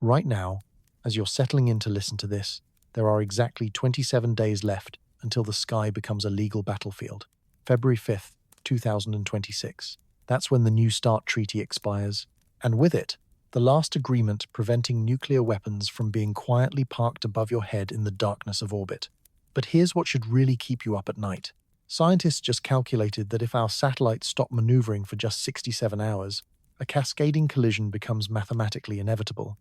Right now, as you're settling in to listen to this, there are exactly 27 days left until the sky becomes a legal battlefield. February 5th, 2026. That's when the New START treaty expires, and with it, the last agreement preventing nuclear weapons from being quietly parked above your head in the darkness of orbit. But here's what should really keep you up at night. Scientists just calculated that if our satellites stop maneuvering for just 67 hours, a cascading collision becomes mathematically inevitable.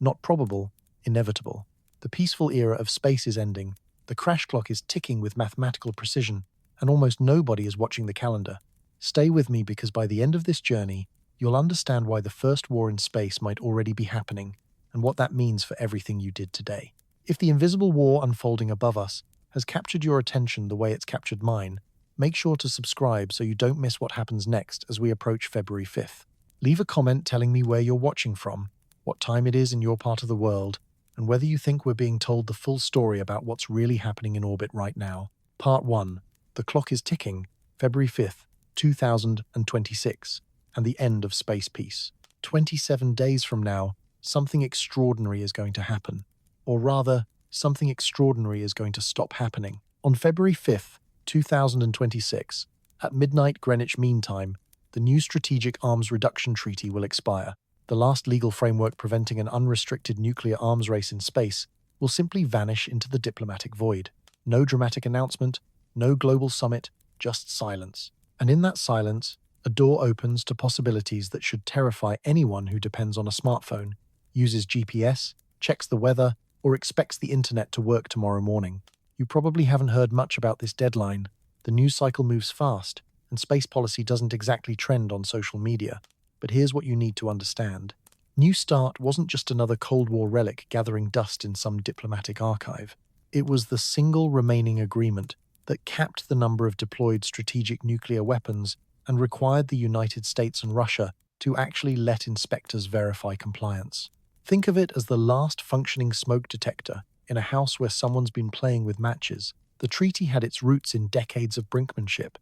Not probable, inevitable. The peaceful era of space is ending, the crash clock is ticking with mathematical precision, and almost nobody is watching the calendar. Stay with me because by the end of this journey, you'll understand why the first war in space might already be happening and what that means for everything you did today. If the invisible war unfolding above us has captured your attention the way it's captured mine, make sure to subscribe so you don't miss what happens next as we approach February 5th. Leave a comment telling me where you're watching from, what time it is in your part of the world, and whether you think we're being told the full story about what's really happening in orbit right now. Part 1. The clock is ticking, February 5th, 2026, and the end of space peace. 27 days from now, something extraordinary is going to happen. Or rather, something extraordinary is going to stop happening. On February 5th, 2026, at midnight Greenwich Mean Time, the new Strategic Arms Reduction Treaty will expire. The last legal framework preventing an unrestricted nuclear arms race in space will simply vanish into the diplomatic void. No dramatic announcement, no global summit, just silence. And in that silence, a door opens to possibilities that should terrify anyone who depends on a smartphone, uses GPS, checks the weather, or expects the internet to work tomorrow morning. You probably haven't heard much about this deadline. The news cycle moves fast, and space policy doesn't exactly trend on social media. But here's what you need to understand. New START wasn't just another Cold War relic gathering dust in some diplomatic archive. It was the single remaining agreement that capped the number of deployed strategic nuclear weapons and required the United States and Russia to actually let inspectors verify compliance. Think of it as the last functioning smoke detector in a house where someone's been playing with matches. The treaty had its roots in decades of brinkmanship,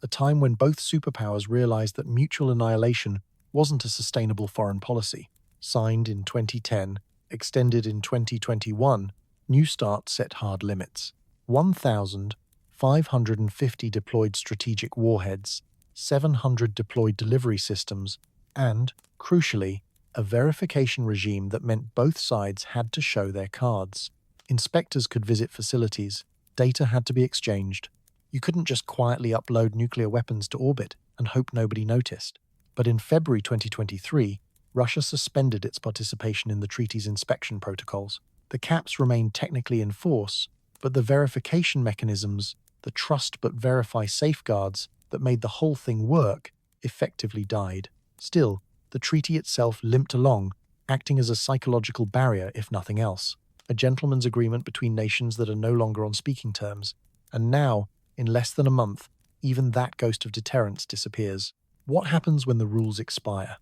a time when both superpowers realized that mutual annihilation wasn't a sustainable foreign policy. Signed in 2010, extended in 2021, New START set hard limits. 1,550 deployed strategic warheads, 700 deployed delivery systems, and, crucially, a verification regime that meant both sides had to show their cards. Inspectors could visit facilities, data had to be exchanged. You couldn't just quietly upload nuclear weapons to orbit and hope nobody noticed. But in February 2023, Russia suspended its participation in the treaty's inspection protocols. The caps remained technically in force, but the verification mechanisms, the trust but verify safeguards that made the whole thing work, effectively died. Still, the treaty itself limped along, acting as a psychological barrier if nothing else. A gentleman's agreement between nations that are no longer on speaking terms. And now, in less than a month, even that ghost of deterrence disappears. What happens when the rules expire?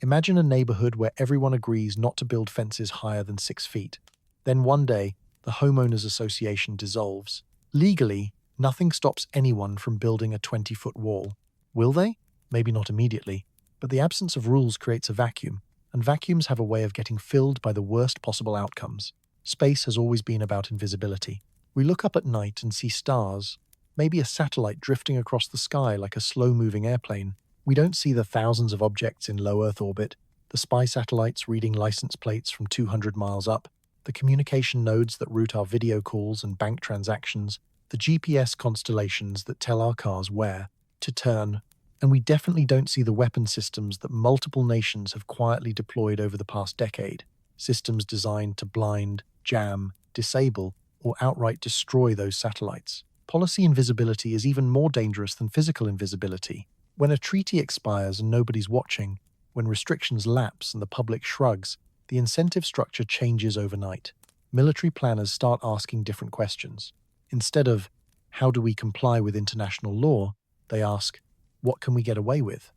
Imagine a neighborhood where everyone agrees not to build fences higher than 6 feet. Then one day, the homeowners association dissolves. Legally, nothing stops anyone from building a 20-foot wall. Will they? Maybe not immediately, but the absence of rules creates a vacuum, and vacuums have a way of getting filled by the worst possible outcomes. Space has always been about invisibility. We look up at night and see stars, maybe a satellite drifting across the sky like a slow-moving airplane. We don't see the thousands of objects in low Earth orbit, the spy satellites reading license plates from 200 miles up, the communication nodes that route our video calls and bank transactions, the GPS constellations that tell our cars where to turn. And we definitely don't see the weapon systems that multiple nations have quietly deployed over the past decade, systems designed to blind, jam, disable, or outright destroy those satellites. Policy invisibility is even more dangerous than physical invisibility. When a treaty expires and nobody's watching, when restrictions lapse and the public shrugs, the incentive structure changes overnight. Military planners start asking different questions. Instead of, how do we comply with international law, they ask, what can we get away with?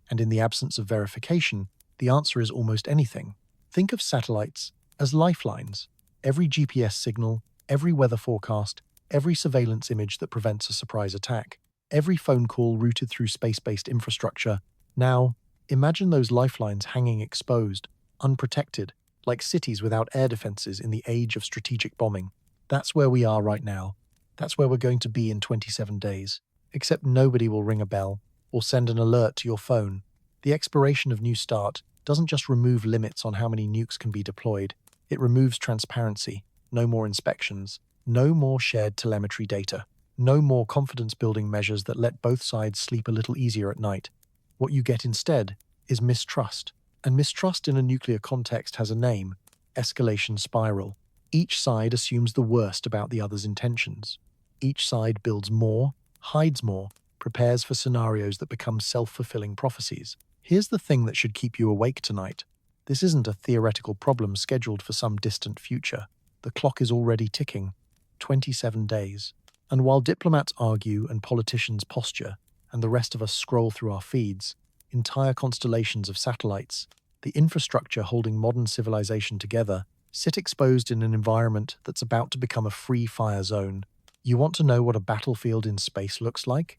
And in the absence of verification, the answer is almost anything. Think of satellites as lifelines. Every GPS signal, every weather forecast, every surveillance image that prevents a surprise attack, every phone call routed through space-based infrastructure. Now, imagine those lifelines hanging exposed, unprotected, like cities without air defenses in the age of strategic bombing. That's where we are right now. That's where we're going to be in 27 days. Except nobody will ring a bell or send an alert to your phone. The expiration of New START doesn't just remove limits on how many nukes can be deployed, it removes transparency, no more inspections, no more shared telemetry data, no more confidence-building measures that let both sides sleep a little easier at night. What you get instead is mistrust. And mistrust in a nuclear context has a name: escalation spiral. Each side assumes the worst about the other's intentions. Each side builds more, hides more, prepares for scenarios that become self-fulfilling prophecies. Here's the thing that should keep you awake tonight. This isn't a theoretical problem scheduled for some distant future. The clock is already ticking. 27 days. And while diplomats argue and politicians posture, and the rest of us scroll through our feeds, entire constellations of satellites, the infrastructure holding modern civilization together, sit exposed in an environment that's about to become a free fire zone. You want to know what a battlefield in space looks like?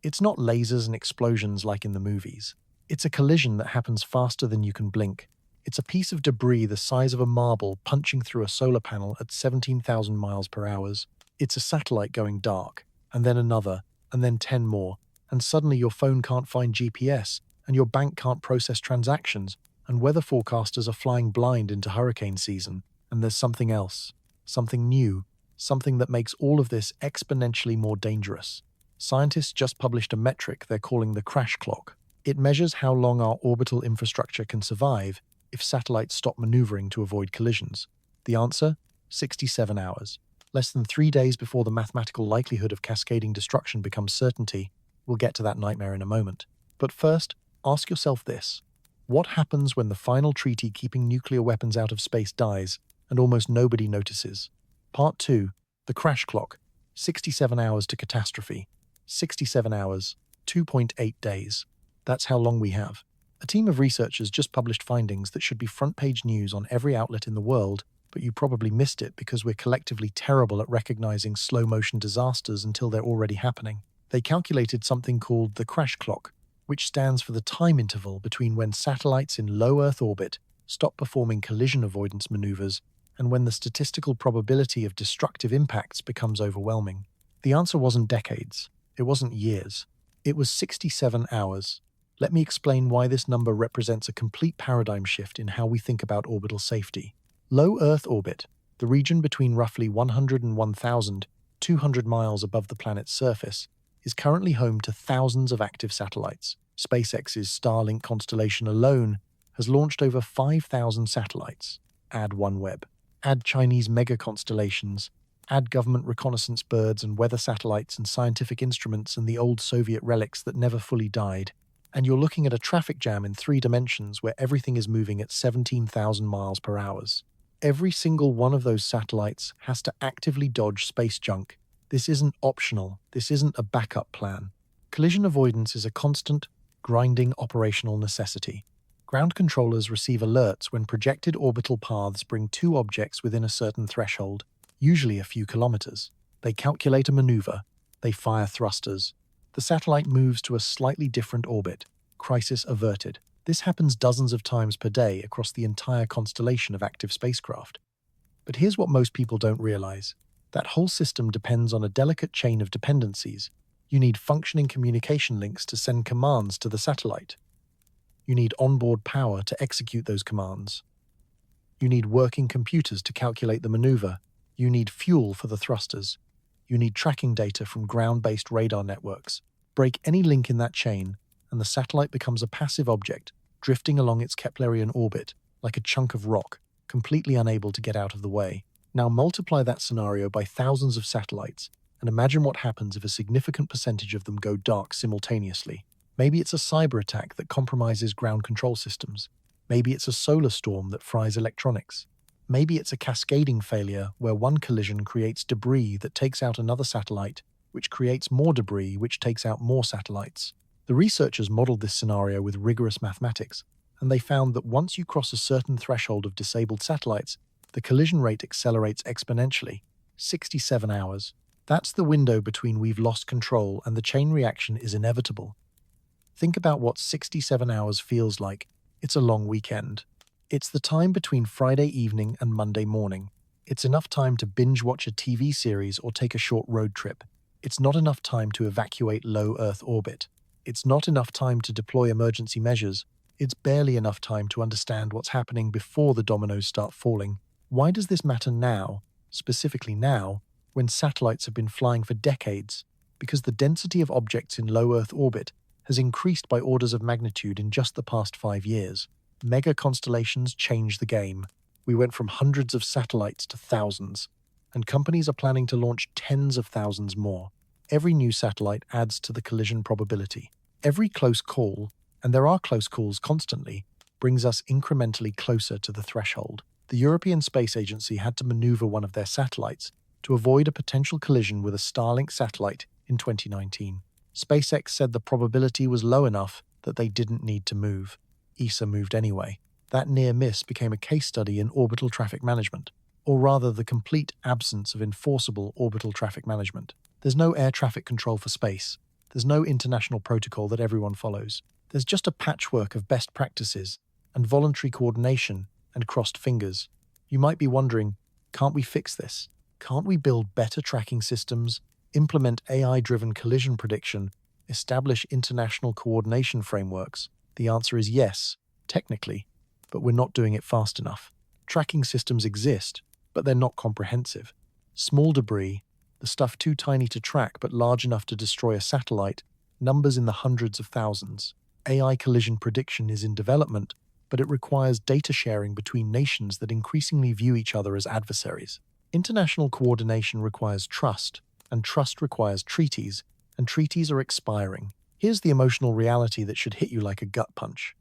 It's not lasers and explosions like in the movies. It's a collision that happens faster than you can blink. It's a piece of debris the size of a marble punching through a solar panel at 17,000 miles per hour. It's a satellite going dark, and then another, and then 10 more, and suddenly your phone can't find GPS, and your bank can't process transactions, and weather forecasters are flying blind into hurricane season. And there's something else, something new, something that makes all of this exponentially more dangerous. Scientists just published a metric they're calling the crash clock. It measures how long our orbital infrastructure can survive if satellites stop maneuvering to avoid collisions. The answer? 67 hours. Less than 3 days before the mathematical likelihood of cascading destruction becomes certainty. We'll get to that nightmare in a moment. But first, ask yourself this. What happens when the final treaty keeping nuclear weapons out of space dies and almost nobody notices? Part 2. The crash clock. 67 hours to catastrophe. 67 hours. 2.8 days. That's how long we have. A team of researchers just published findings that should be front-page news on every outlet in the world, but you probably missed it because we're collectively terrible at recognizing slow-motion disasters until they're already happening. They calculated something called the crash clock, which stands for the time interval between when satellites in low Earth orbit stop performing collision avoidance maneuvers and when the statistical probability of destructive impacts becomes overwhelming. The answer wasn't decades. It wasn't years. It was 67 hours. Let me explain why this number represents a complete paradigm shift in how we think about orbital safety. Low Earth orbit, the region between roughly 100 and 1,200 miles above the planet's surface, is currently home to thousands of active satellites. SpaceX's Starlink constellation alone has launched over 5,000 satellites. Add OneWeb. Add Chinese mega-constellations. Add government reconnaissance birds and weather satellites and scientific instruments and the old Soviet relics that never fully died. And you're looking at a traffic jam in 3 dimensions where everything is moving at 17,000 miles per hour. Every single one of those satellites has to actively dodge space junk. This isn't optional. This isn't a backup plan. Collision avoidance is a constant, grinding operational necessity. Ground controllers receive alerts when projected orbital paths bring 2 objects within a certain threshold, usually a few kilometers. They calculate a maneuver. They fire thrusters. The satellite moves to a slightly different orbit. Crisis averted. This happens dozens of times per day across the entire constellation of active spacecraft. But here's what most people don't realize. That whole system depends on a delicate chain of dependencies. You need functioning communication links to send commands to the satellite. You need onboard power to execute those commands. You need working computers to calculate the maneuver. You need fuel for the thrusters. You need tracking data from ground-based radar networks. Break any link in that chain, and the satellite becomes a passive object, drifting along its Keplerian orbit, like a chunk of rock, completely unable to get out of the way. Now multiply that scenario by thousands of satellites, and imagine what happens if a significant percentage of them go dark simultaneously. Maybe it's a cyber attack that compromises ground control systems. Maybe it's a solar storm that fries electronics. Maybe it's a cascading failure where one collision creates debris that takes out another satellite, which creates more debris which takes out more satellites. The researchers modeled this scenario with rigorous mathematics, and they found that once you cross a certain threshold of disabled satellites, the collision rate accelerates exponentially. 67 hours. That's the window between we've lost control and the chain reaction is inevitable. Think about what 67 hours feels like. It's a long weekend. It's the time between Friday evening and Monday morning. It's enough time to binge watch a TV series or take a short road trip. It's not enough time to evacuate low Earth orbit. It's not enough time to deploy emergency measures. It's barely enough time to understand what's happening before the dominoes start falling. Why does this matter now, specifically now, when satellites have been flying for decades? Because the density of objects in low Earth orbit has increased by orders of magnitude in just the past 5 years. Mega constellations change the game. We went from hundreds of satellites to thousands, and companies are planning to launch tens of thousands more. Every new satellite adds to the collision probability. Every close call, and there are close calls constantly, brings us incrementally closer to the threshold. The European Space Agency had to maneuver one of their satellites to avoid a potential collision with a Starlink satellite in 2019. SpaceX said the probability was low enough that they didn't need to move. ESA moved anyway. That near miss became a case study in orbital traffic management, or rather the complete absence of enforceable orbital traffic management. There's no air traffic control for space. There's no international protocol that everyone follows. There's just a patchwork of best practices and voluntary coordination and crossed fingers. You might be wondering, can't we fix this? Can't we build better tracking systems, implement AI-driven collision prediction, establish international coordination frameworks? The answer is yes, technically, but we're not doing it fast enough. Tracking systems exist, but they're not comprehensive. Small debris, the stuff too tiny to track but large enough to destroy a satellite, numbers in the hundreds of thousands. AI collision prediction is in development, but it requires data sharing between nations that increasingly view each other as adversaries. International coordination requires trust, and trust requires treaties, and treaties are expiring. Here's the emotional reality that should hit you like a gut punch.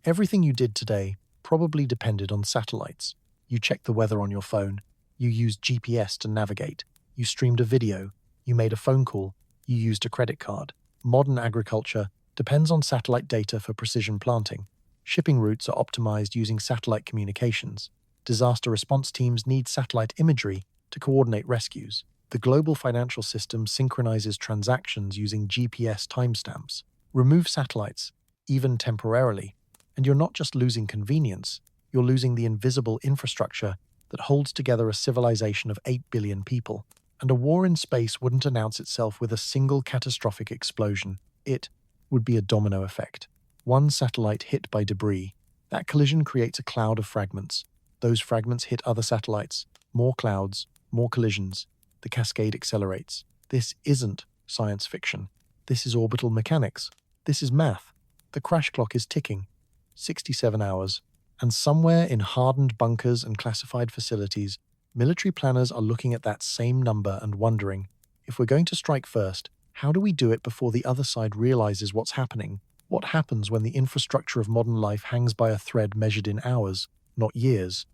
Everything you did today probably depended on satellites. You checked the weather on your phone, you used GPS to navigate, you streamed a video, you made a phone call, you used a credit card. Modern agriculture depends on satellite data for precision planting. Shipping routes are optimized using satellite communications. Disaster response teams need satellite imagery to coordinate rescues. The global financial system synchronizes transactions using GPS timestamps. Remove satellites, even temporarily, and you're not just losing convenience, you're losing the invisible infrastructure that holds together a civilization of 8 billion people. And a war in space wouldn't announce itself with a single catastrophic explosion. It would be a domino effect. One satellite hit by debris. That collision creates a cloud of fragments. Those fragments hit other satellites. More clouds, more collisions. The cascade accelerates. This isn't science fiction. This is orbital mechanics. This is math. The crash clock is ticking. 67 hours. And somewhere in hardened bunkers and classified facilities, military planners are looking at that same number and wondering, if we're going to strike first, how do we do it before the other side realizes what's happening? What happens when the infrastructure of modern life hangs by a thread measured in hours, not years?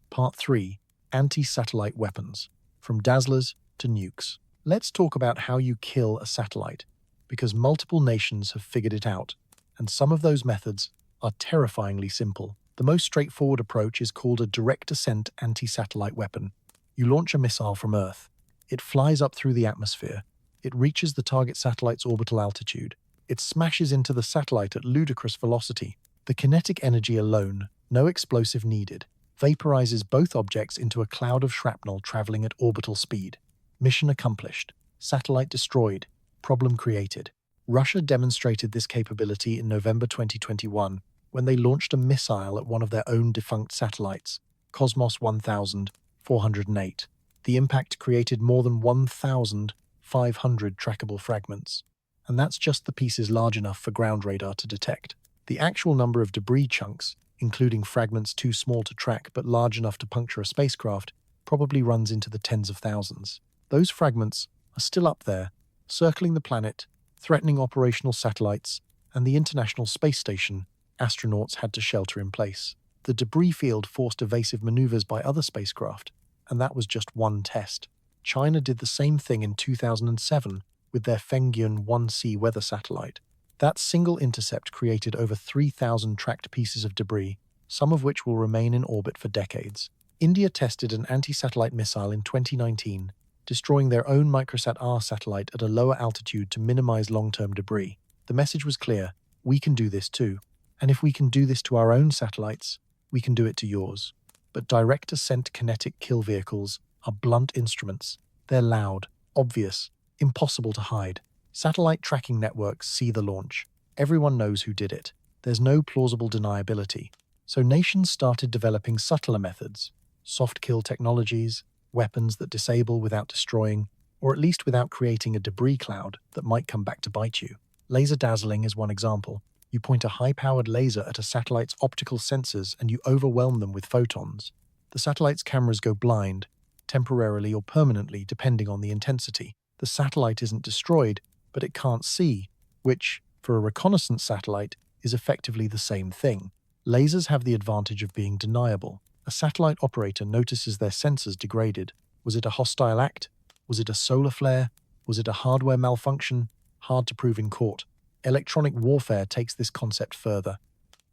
Part 3. Anti-satellite weapons. From dazzlers to nukes. Let's talk about how you kill a satellite, because multiple nations have figured it out, and some of those methods are terrifyingly simple. The most straightforward approach is called a direct descent anti-satellite weapon. You launch a missile from Earth. It flies up through the atmosphere. It reaches the target satellite's orbital altitude. It smashes into the satellite at ludicrous velocity. The kinetic energy alone, no explosive needed, vaporizes both objects into a cloud of shrapnel traveling at orbital speed. Mission accomplished. Satellite destroyed. Problem created. Russia demonstrated this capability in November 2021 when they launched a missile at one of their own defunct satellites, Cosmos 1408. The impact created more than 1,500 trackable fragments. And that's just the pieces large enough for ground radar to detect. The actual number of debris chunks, including fragments too small to track but large enough to puncture a spacecraft, probably runs into the tens of thousands. Those fragments are still up there, circling the planet, threatening operational satellites, and the International Space Station. Astronauts had to shelter in place. The debris field forced evasive maneuvers by other spacecraft, and that was just one test. China did the same thing in 2007 with their Fengyun 1C weather satellite. That single intercept created over 3,000 tracked pieces of debris, some of which will remain in orbit for decades. India tested an anti-satellite missile in 2019, destroying their own Microsat-R satellite at a lower altitude to minimize long-term debris. The message was clear: we can do this too. And if we can do this to our own satellites, we can do it to yours. But direct ascent kinetic kill vehicles are blunt instruments. They're loud, obvious, impossible to hide. Satellite tracking networks see the launch. Everyone knows who did it. There's no plausible deniability. So nations started developing subtler methods, soft kill technologies, weapons that disable without destroying, or at least without creating a debris cloud that might come back to bite you. Laser dazzling is one example. You point a high-powered laser at a satellite's optical sensors and you overwhelm them with photons. The satellite's cameras go blind, temporarily or permanently depending on the intensity. The satellite isn't destroyed, but it can't see, which, for a reconnaissance satellite, is effectively the same thing. Lasers have the advantage of being deniable. A satellite operator notices their sensors degraded. Was it a hostile act? Was it a solar flare? Was it a hardware malfunction? Hard to prove in court. Electronic warfare takes this concept further.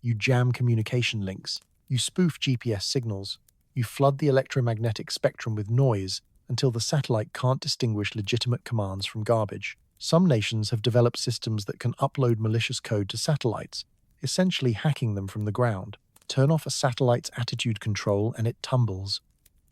You jam communication links. You spoof GPS signals. You flood the electromagnetic spectrum with noise until the satellite can't distinguish legitimate commands from garbage. Some nations have developed systems that can upload malicious code to satellites, essentially hacking them from the ground. Turn off a satellite's attitude control and it tumbles.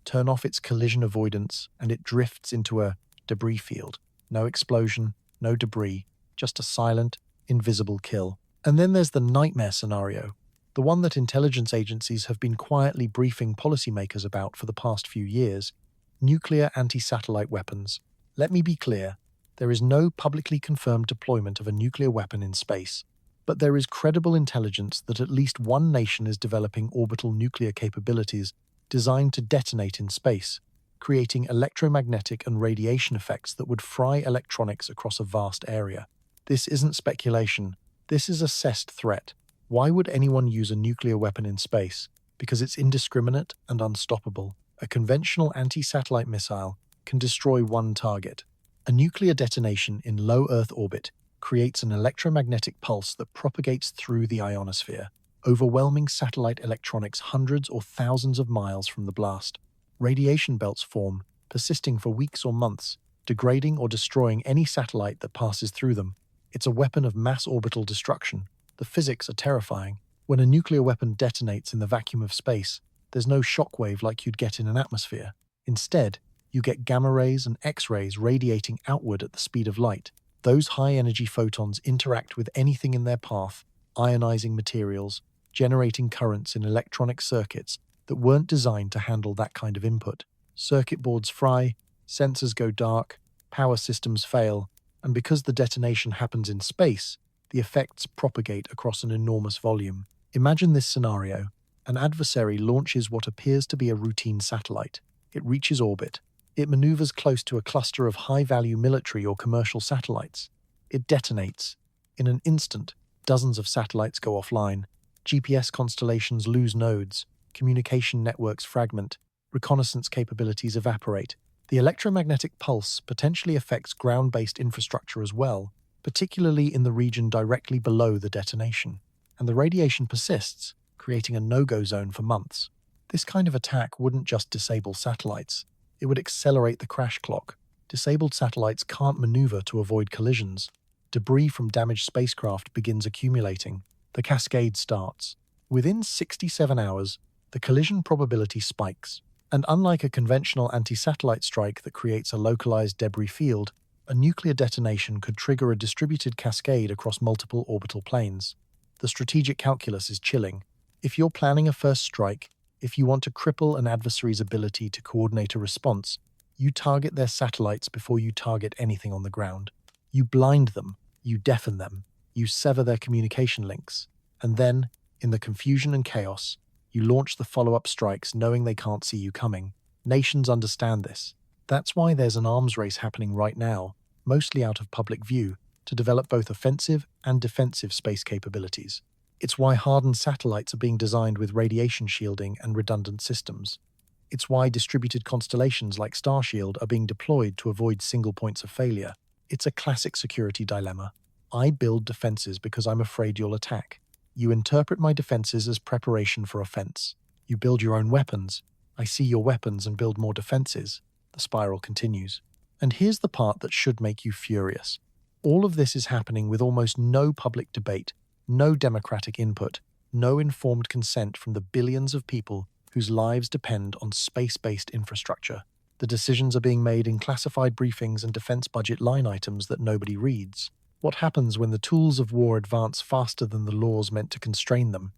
Turn off its collision avoidance and it drifts into a debris field. No explosion, no debris, just a silent, invisible kill. And then there's the nightmare scenario, the one that intelligence agencies have been quietly briefing policymakers about for the past few years: nuclear anti-satellite weapons. Let me be clear, there is no publicly confirmed deployment of a nuclear weapon in space, but there is credible intelligence that at least one nation is developing orbital nuclear capabilities designed to detonate in space, creating electromagnetic and radiation effects that would fry electronics across a vast area. This isn't speculation. This is assessed threat. Why would anyone use a nuclear weapon in space? Because it's indiscriminate and unstoppable. A conventional anti-satellite missile can destroy one target. A nuclear detonation in low Earth orbit creates an electromagnetic pulse that propagates through the ionosphere, overwhelming satellite electronics hundreds or thousands of miles from the blast. Radiation belts form, persisting for weeks or months, degrading or destroying any satellite that passes through them. It's a weapon of mass orbital destruction. The physics are terrifying. When a nuclear weapon detonates in the vacuum of space, there's no shockwave like you'd get in an atmosphere. Instead, you get gamma rays and X-rays radiating outward at the speed of light. Those high-energy photons interact with anything in their path, ionizing materials, generating currents in electronic circuits that weren't designed to handle that kind of input. Circuit boards fry, sensors go dark, power systems fail, and because the detonation happens in space, the effects propagate across an enormous volume. Imagine this scenario. An adversary launches what appears to be a routine satellite. It reaches orbit. It maneuvers close to a cluster of high-value military or commercial satellites. It detonates. In an instant, dozens of satellites go offline. GPS constellations lose nodes. Communication networks fragment. Reconnaissance capabilities evaporate. The electromagnetic pulse potentially affects ground-based infrastructure as well, particularly in the region directly below the detonation. And the radiation persists, creating a no-go zone for months. This kind of attack wouldn't just disable satellites. It would accelerate the crash clock. Disabled satellites can't maneuver to avoid collisions. Debris from damaged spacecraft begins accumulating. The cascade starts. Within 67 hours, the collision probability spikes. And unlike a conventional anti-satellite strike that creates a localized debris field, a nuclear detonation could trigger a distributed cascade across multiple orbital planes. The strategic calculus is chilling. If you're planning a first strike, if you want to cripple an adversary's ability to coordinate a response, you target their satellites before you target anything on the ground. You blind them, you deafen them, you sever their communication links, and then, in the confusion and chaos, you launch the follow-up strikes knowing they can't see you coming. Nations understand this. That's why there's an arms race happening right now, mostly out of public view, to develop both offensive and defensive space capabilities. It's why hardened satellites are being designed with radiation shielding and redundant systems. It's why distributed constellations like Starshield are being deployed to avoid single points of failure. It's a classic security dilemma. I build defenses because I'm afraid you'll attack. You interpret my defenses as preparation for offense. You build your own weapons. I see your weapons and build more defenses. The spiral continues. And here's the part that should make you furious. All of this is happening with almost no public debate, no democratic input. no informed consent from the billions of people whose lives depend on space-based infrastructure. The decisions are being made in classified briefings and defense budget line items that nobody reads. What happens when the tools of war advance faster than the laws meant to constrain them?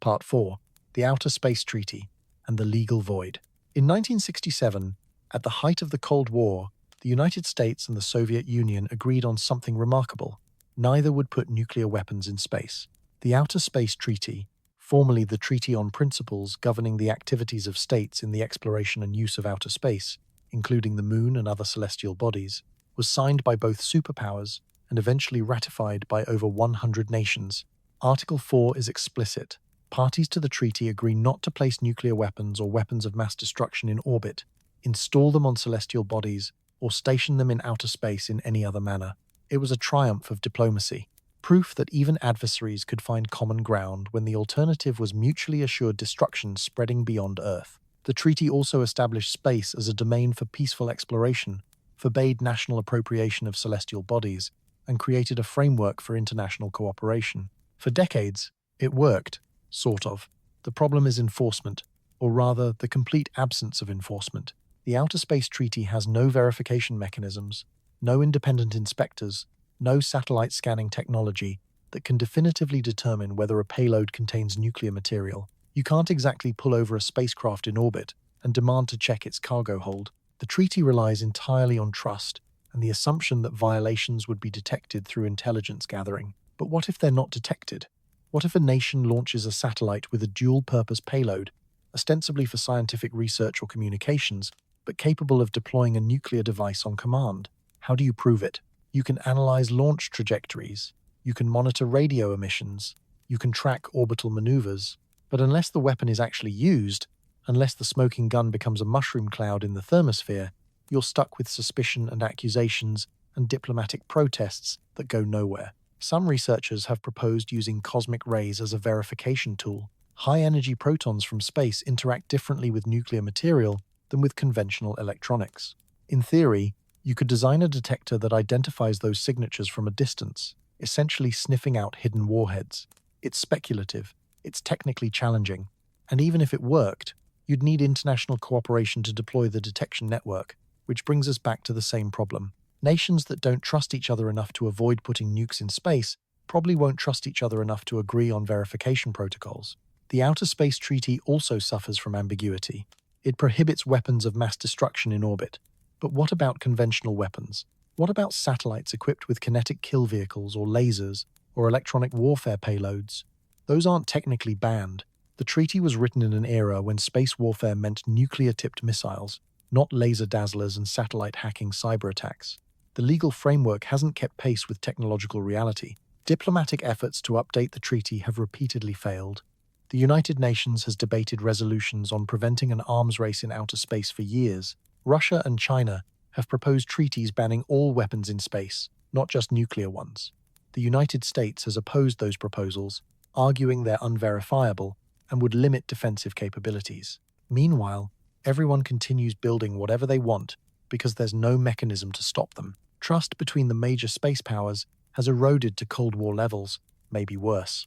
Part 4. The Outer Space Treaty and the Legal Void. In 1967, at the height of the Cold War, the United States and the Soviet Union agreed on something remarkable. Neither would put nuclear weapons in space. The Outer Space Treaty, formerly the Treaty on Principles governing the activities of states in the exploration and use of outer space, including the Moon and other celestial bodies, was signed by both superpowers and eventually ratified by over 100 nations. Article 4 is explicit. Parties to the treaty agree not to place nuclear weapons or weapons of mass destruction in orbit, install them on celestial bodies, or station them in outer space in any other manner. It was a triumph of diplomacy, proof that even adversaries could find common ground when the alternative was mutually assured destruction spreading beyond Earth. The treaty also established space as a domain for peaceful exploration, forbade national appropriation of celestial bodies, and created a framework for international cooperation. For decades, it worked, sort of. The problem is enforcement, or rather, the complete absence of enforcement. The Outer Space Treaty has no verification mechanisms, no independent inspectors, no satellite scanning technology that can definitively determine whether a payload contains nuclear material. You can't exactly pull over a spacecraft in orbit and demand to check its cargo hold. The treaty relies entirely on trust and the assumption that violations would be detected through intelligence gathering. But what if they're not detected? What if a nation launches a satellite with a dual-purpose payload, ostensibly for scientific research or communications, but capable of deploying a nuclear device on command? How do you prove it? You can analyze launch trajectories, you can monitor radio emissions, you can track orbital maneuvers, but unless the weapon is actually used, unless the smoking gun becomes a mushroom cloud in the thermosphere, you're stuck with suspicion and accusations and diplomatic protests that go nowhere. Some researchers have proposed using cosmic rays as a verification tool. High-energy protons from space interact differently with nuclear material than with conventional electronics. In theory, you could design a detector that identifies those signatures from a distance, essentially sniffing out hidden warheads. It's speculative, it's technically challenging, and even if it worked, you'd need international cooperation to deploy the detection network, which brings us back to the same problem. Nations that don't trust each other enough to avoid putting nukes in space probably won't trust each other enough to agree on verification protocols. The Outer Space Treaty also suffers from ambiguity. It prohibits weapons of mass destruction in orbit. But what about conventional weapons? What about satellites equipped with kinetic kill vehicles or lasers or electronic warfare payloads? Those aren't technically banned. The treaty was written in an era when space warfare meant nuclear-tipped missiles, not laser dazzlers and satellite hacking cyber attacks. The legal framework hasn't kept pace with technological reality. Diplomatic efforts to update the treaty have repeatedly failed. The United Nations has debated resolutions on preventing an arms race in outer space for years. Russia and China have proposed treaties banning all weapons in space, not just nuclear ones. The United States has opposed those proposals, arguing they're unverifiable and would limit defensive capabilities. Meanwhile, everyone continues building whatever they want because there's no mechanism to stop them. Trust between the major space powers has eroded to Cold War levels, maybe worse.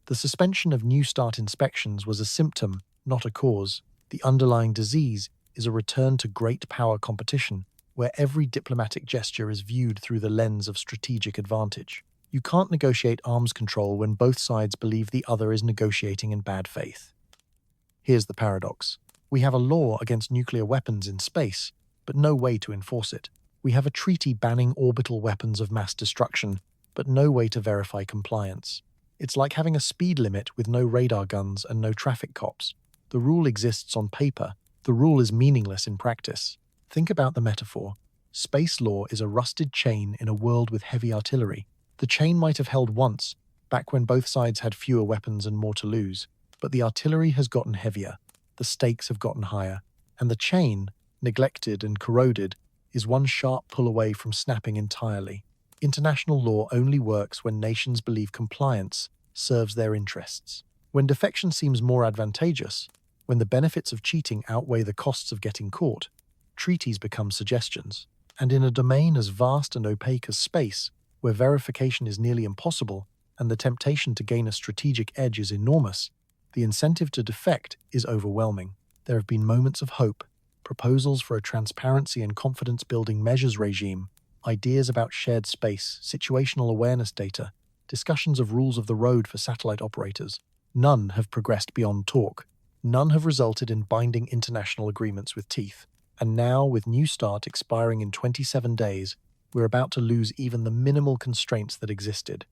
The suspension of New START inspections was a symptom, not a cause. The underlying disease is a return to great power competition, where every diplomatic gesture is viewed through the lens of strategic advantage. You can't negotiate arms control when both sides believe the other is negotiating in bad faith. Here's the paradox. We have a law against nuclear weapons in space, but no way to enforce it. We have a treaty banning orbital weapons of mass destruction, but no way to verify compliance. It's like having a speed limit with no radar guns and no traffic cops. The rule exists on paper. The rule is meaningless in practice. Think about the metaphor. Space law is a rusted chain in a world with heavy artillery. The chain might have held once, back when both sides had fewer weapons and more to lose, but the artillery has gotten heavier, the stakes have gotten higher, and the chain, neglected and corroded, is one sharp pull away from snapping entirely. International law only works when nations believe compliance serves their interests. When defection seems more advantageous, when the benefits of cheating outweigh the costs of getting caught, treaties become suggestions. And in a domain as vast and opaque as space, where verification is nearly impossible, and the temptation to gain a strategic edge is enormous, the incentive to defect is overwhelming. There have been moments of hope, proposals for a transparency and confidence-building measures regime, ideas about shared space, situational awareness data, discussions of rules of the road for satellite operators. None have progressed beyond talk. None have resulted in binding international agreements with teeth. And now, with New START expiring in 27 days, we're about to lose even the minimal constraints that existed.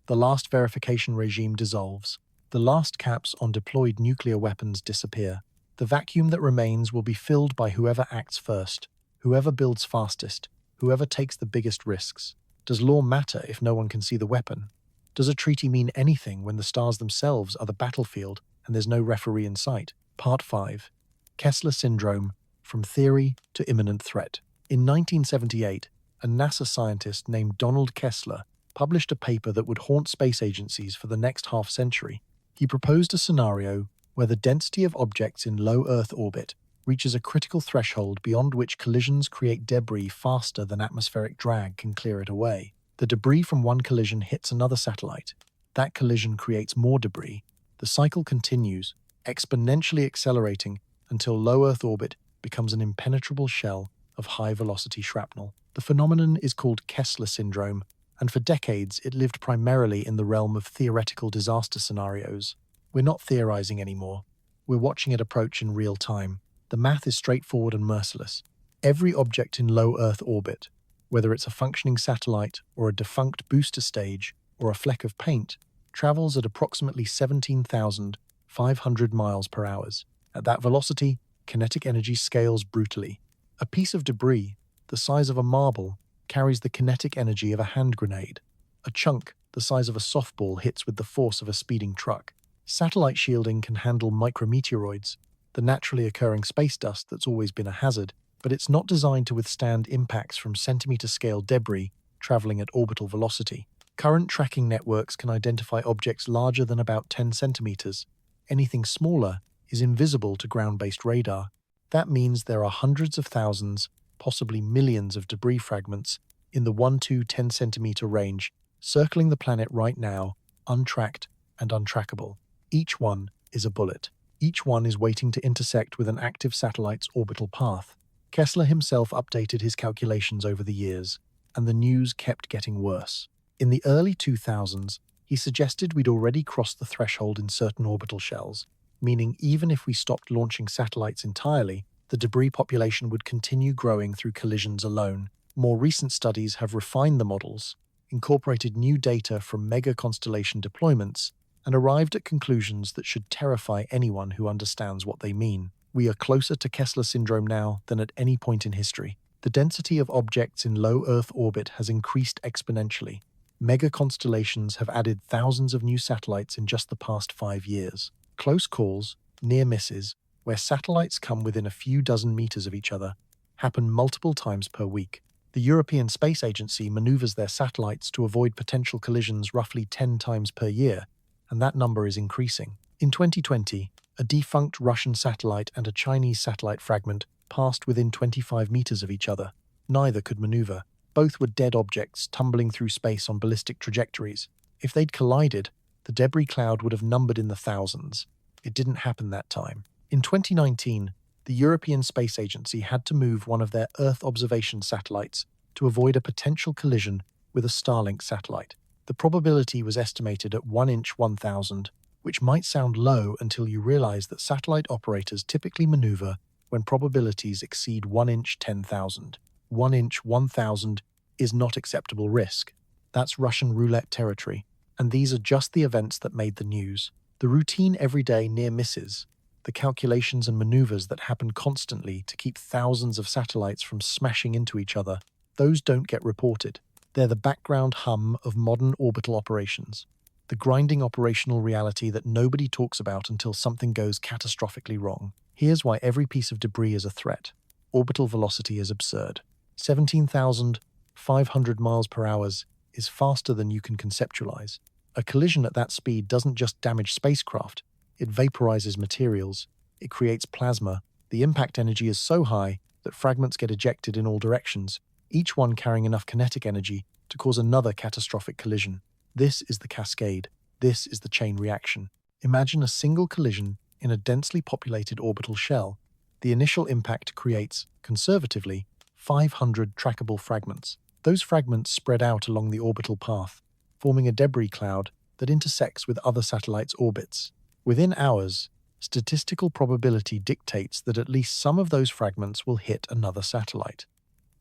The last verification regime dissolves. The last caps on deployed nuclear weapons disappear. The vacuum that remains will be filled by whoever acts first, whoever builds fastest, whoever takes the biggest risks. Does law matter if no one can see the weapon? Does a treaty mean anything when the stars themselves are the battlefield and there's no referee in sight? Part 5. Kessler Syndrome, From Theory to Imminent Threat. In 1978, a NASA scientist named Donald Kessler published a paper that would haunt space agencies for the next half-century. He proposed a scenario where the density of objects in low Earth orbit reaches a critical threshold beyond which collisions create debris faster than atmospheric drag can clear it away. The debris from one collision hits another satellite. That collision creates more debris. The cycle continues, exponentially accelerating until low Earth orbit becomes an impenetrable shell of high-velocity shrapnel. The phenomenon is called Kessler Syndrome, and for decades it lived primarily in the realm of theoretical disaster scenarios. We're not theorizing anymore. We're watching it approach in real time. The math is straightforward and merciless. Every object in low Earth orbit, whether it's a functioning satellite or a defunct booster stage or a fleck of paint, travels at approximately 17,500 miles per hour. At that velocity, kinetic energy scales brutally. A piece of debris, the size of a marble, carries the kinetic energy of a hand grenade. A chunk, the size of a softball, hits with the force of a speeding truck. Satellite shielding can handle micrometeoroids, the naturally occurring space dust that's always been a hazard, but it's not designed to withstand impacts from centimeter-scale debris traveling at orbital velocity. Current tracking networks can identify objects larger than about 10 centimeters. Anything smaller is invisible to ground-based radar. That means there are hundreds of thousands, possibly millions of debris fragments in the 1 to 10 centimeter range, circling the planet right now, untracked and untrackable. Each one is a bullet. Each one is waiting to intersect with an active satellite's orbital path. Kessler himself updated his calculations over the years, and the news kept getting worse. In the early 2000s, he suggested we'd already crossed the threshold in certain orbital shells, meaning even if we stopped launching satellites entirely, the debris population would continue growing through collisions alone. More recent studies have refined the models, incorporated new data from mega-constellation deployments, and arrived at conclusions that should terrify anyone who understands what they mean. We are closer to Kessler Syndrome now than at any point in history. The density of objects in low Earth orbit has increased exponentially. Mega-constellations have added thousands of new satellites in just the past 5 years. Close calls, near misses, where satellites come within a few dozen meters of each other, happen multiple times per week. The European Space Agency maneuvers their satellites to avoid potential collisions roughly 10 times per year, and that number is increasing. In 2020, a defunct Russian satellite and a Chinese satellite fragment passed within 25 meters of each other. Neither could maneuver. Both were dead objects tumbling through space on ballistic trajectories. If they'd collided, the debris cloud would have numbered in the thousands. It didn't happen that time. In 2019, the European Space Agency had to move one of their Earth observation satellites to avoid a potential collision with a Starlink satellite. The probability was estimated at 1 inch 1,000, which might sound low until you realize that satellite operators typically maneuver when probabilities exceed 1 inch 10,000. 1 inch 1,000 is not acceptable risk. That's Russian roulette territory, and these are just the events that made the news. The routine everyday near misses, the calculations and maneuvers that happen constantly to keep thousands of satellites from smashing into each other, those don't get reported. They're the background hum of modern orbital operations, the grinding operational reality that nobody talks about until something goes catastrophically wrong. Here's why every piece of debris is a threat. Orbital velocity is absurd. 17,500 miles per hour is faster than you can conceptualize. A collision at that speed doesn't just damage spacecraft, it vaporizes materials, it creates plasma. The impact energy is so high that fragments get ejected in all directions, each one carrying enough kinetic energy to cause another catastrophic collision. This is the cascade. This is the chain reaction. Imagine a single collision in a densely populated orbital shell. The initial impact creates, conservatively, 500 trackable fragments. Those fragments spread out along the orbital path, forming a debris cloud that intersects with other satellites' orbits. Within hours, statistical probability dictates that at least some of those fragments will hit another satellite.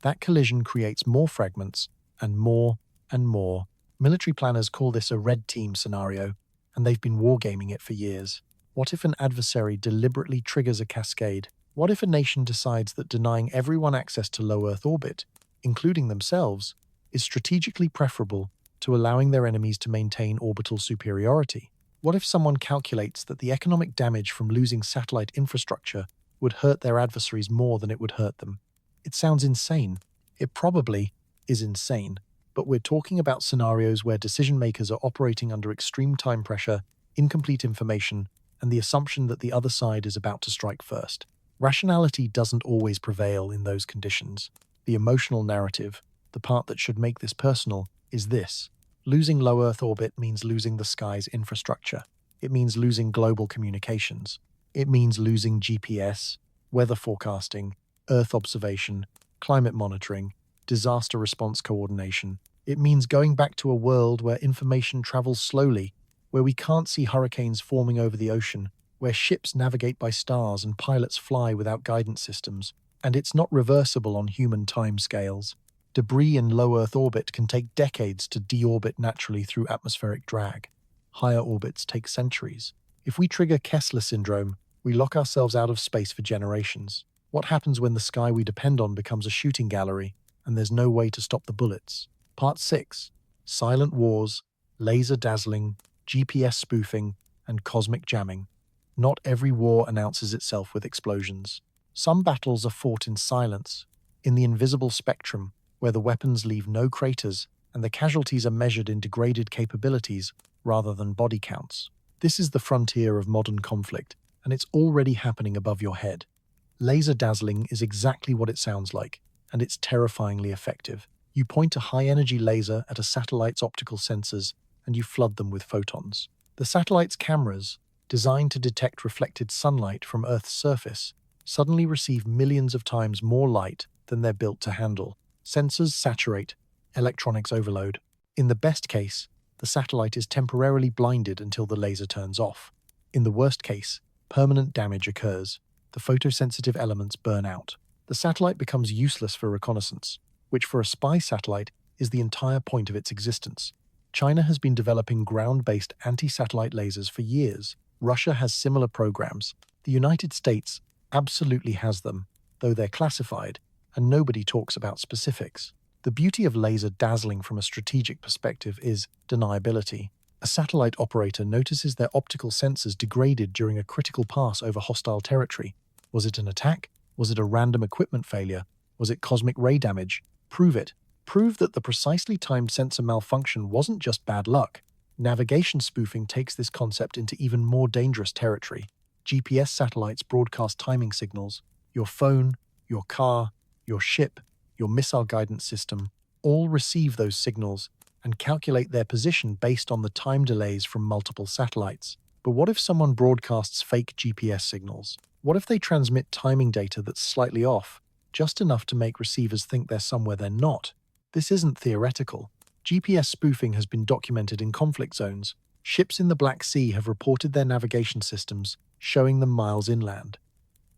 That collision creates more fragments, and more, and more. Military planners call this a red team scenario, and they've been wargaming it for years. What if an adversary deliberately triggers a cascade? What if a nation decides that denying everyone access to low Earth orbit, including themselves, is strategically preferable to allowing their enemies to maintain orbital superiority? What if someone calculates that the economic damage from losing satellite infrastructure would hurt their adversaries more than it would hurt them? It sounds insane. It probably is insane, but we're talking about scenarios where decision makers are operating under extreme time pressure, incomplete information, and the assumption that the other side is about to strike first. Rationality doesn't always prevail in those conditions. The emotional narrative, the part that should make this personal, is this. Losing low Earth orbit means losing the sky's infrastructure. It means losing global communications. It means losing GPS, weather forecasting, Earth observation, climate monitoring, disaster response coordination. It means going back to a world where information travels slowly, where we can't see hurricanes forming over the ocean, where ships navigate by stars and pilots fly without guidance systems, and it's not reversible on human timescales. Debris in low Earth orbit can take decades to deorbit naturally through atmospheric drag. Higher orbits take centuries. If we trigger Kessler Syndrome, we lock ourselves out of space for generations. What happens when the sky we depend on becomes a shooting gallery, and there's no way to stop the bullets? Part 6. Silent Wars, Laser Dazzling, GPS Spoofing, and Cosmic Jamming. Not every war announces itself with explosions. Some battles are fought in silence, in the invisible spectrum, where the weapons leave no craters and the casualties are measured in degraded capabilities rather than body counts. This is the frontier of modern conflict, and it's already happening above your head. Laser dazzling is exactly what it sounds like, and it's terrifyingly effective. You point a high-energy laser at a satellite's optical sensors, and you flood them with photons. The satellite's cameras, designed to detect reflected sunlight from Earth's surface, suddenly receive millions of times more light than they're built to handle. Sensors saturate, electronics overload. In the best case, the satellite is temporarily blinded until the laser turns off. In the worst case, permanent damage occurs. The photosensitive elements burn out. The satellite becomes useless for reconnaissance, which for a spy satellite is the entire point of its existence. China has been developing ground-based anti-satellite lasers for years. Russia has similar programs. The United States absolutely has them, though they're classified, and nobody talks about specifics. The beauty of laser dazzling from a strategic perspective is deniability. A satellite operator notices their optical sensors degraded during a critical pass over hostile territory. Was it an attack? Was it a random equipment failure? Was it cosmic ray damage? Prove it. Prove that the precisely timed sensor malfunction wasn't just bad luck. Navigation spoofing takes this concept into even more dangerous territory. GPS satellites broadcast timing signals. Your phone, your car, your ship, your missile guidance system all receive those signals and calculate their position based on the time delays from multiple satellites. But what if someone broadcasts fake GPS signals? What if they transmit timing data that's slightly off, just enough to make receivers think they're somewhere they're not? This isn't theoretical. GPS spoofing has been documented in conflict zones. Ships in the Black Sea have reported their navigation systems, showing them miles inland.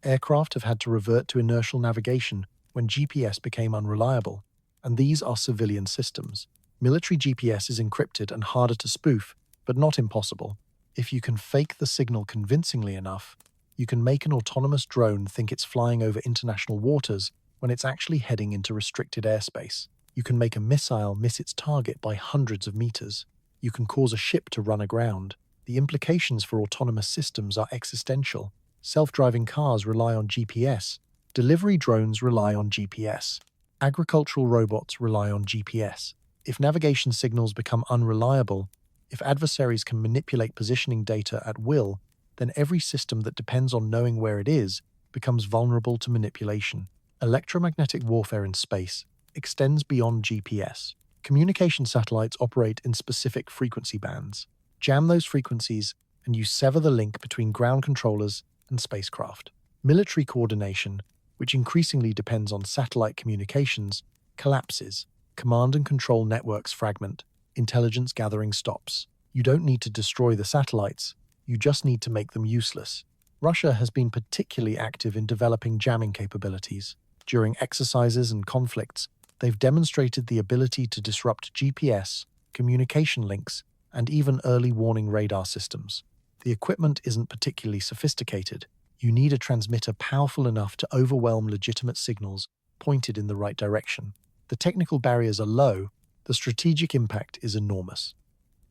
Aircraft have had to revert to inertial navigation when GPS became unreliable, and these are civilian systems. Military GPS is encrypted and harder to spoof, but not impossible. If you can fake the signal convincingly enough, you can make an autonomous drone think it's flying over international waters when it's actually heading into restricted airspace. You can make a missile miss its target by hundreds of meters. You can cause a ship to run aground. The implications for autonomous systems are existential. Self-driving cars rely on GPS. Delivery drones rely on GPS. Agricultural robots rely on GPS. If navigation signals become unreliable, if adversaries can manipulate positioning data at will, then every system that depends on knowing where it is becomes vulnerable to manipulation. Electromagnetic warfare in space extends beyond GPS. Communication satellites operate in specific frequency bands. Jam those frequencies, and you sever the link between ground controllers and spacecraft. Military coordination, which increasingly depends on satellite communications, collapses. Command and control networks fragment. Intelligence gathering stops. You don't need to destroy the satellites, you just need to make them useless. Russia has been particularly active in developing jamming capabilities. During exercises and conflicts, they've demonstrated the ability to disrupt GPS, communication links, and even early warning radar systems. The equipment isn't particularly sophisticated. You need a transmitter powerful enough to overwhelm legitimate signals pointed in the right direction. The technical barriers are low, the strategic impact is enormous.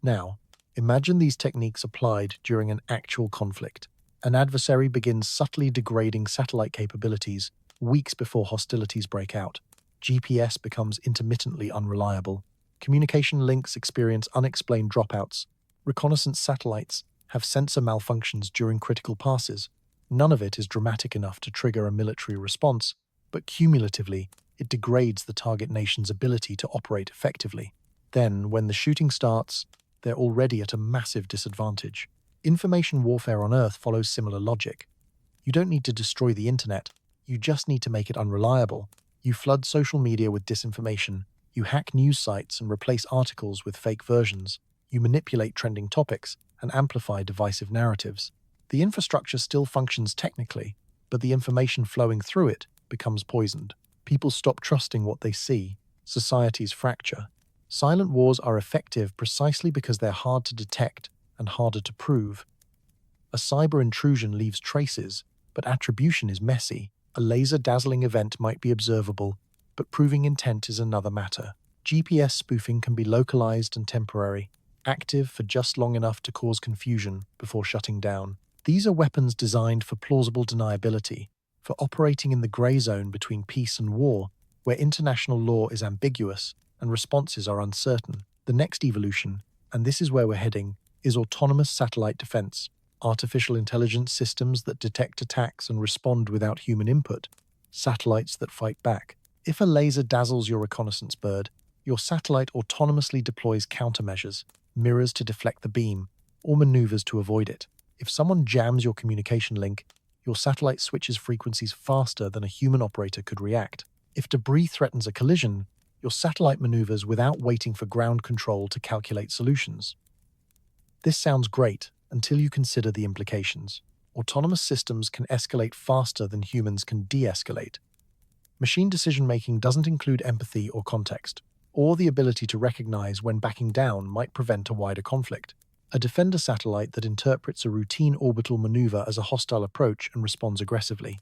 Now, imagine these techniques applied during an actual conflict. An adversary begins subtly degrading satellite capabilities weeks before hostilities break out. GPS becomes intermittently unreliable. Communication links experience unexplained dropouts. Reconnaissance satellites have sensor malfunctions during critical passes. None of it is dramatic enough to trigger a military response, but cumulatively, it degrades the target nation's ability to operate effectively. Then, when the shooting starts, they're already at a massive disadvantage. Information warfare on Earth follows similar logic. You don't need to destroy the internet, you just need to make it unreliable. You flood social media with disinformation, you hack news sites and replace articles with fake versions, you manipulate trending topics and amplify divisive narratives. The infrastructure still functions technically, but the information flowing through it becomes poisoned. People stop trusting what they see. Societies fracture. Silent wars are effective precisely because they're hard to detect and harder to prove. A cyber intrusion leaves traces, but attribution is messy. A laser-dazzling event might be observable, but proving intent is another matter. GPS spoofing can be localized and temporary, active for just long enough to cause confusion before shutting down. These are weapons designed for plausible deniability, for operating in the gray zone between peace and war, where international law is ambiguous and responses are uncertain. The next evolution, and this is where we're heading, is autonomous satellite defense. Artificial intelligence systems that detect attacks and respond without human input. Satellites that fight back. If a laser dazzles your reconnaissance bird, your satellite autonomously deploys countermeasures, mirrors to deflect the beam, or maneuvers to avoid it. If someone jams your communication link, your satellite switches frequencies faster than a human operator could react. If debris threatens a collision, your satellite maneuvers without waiting for ground control to calculate solutions. This sounds great until you consider the implications. Autonomous systems can escalate faster than humans can de-escalate. Machine decision-making doesn't include empathy or context, or the ability to recognize when backing down might prevent a wider conflict. A defender satellite that interprets a routine orbital maneuver as a hostile approach and responds aggressively.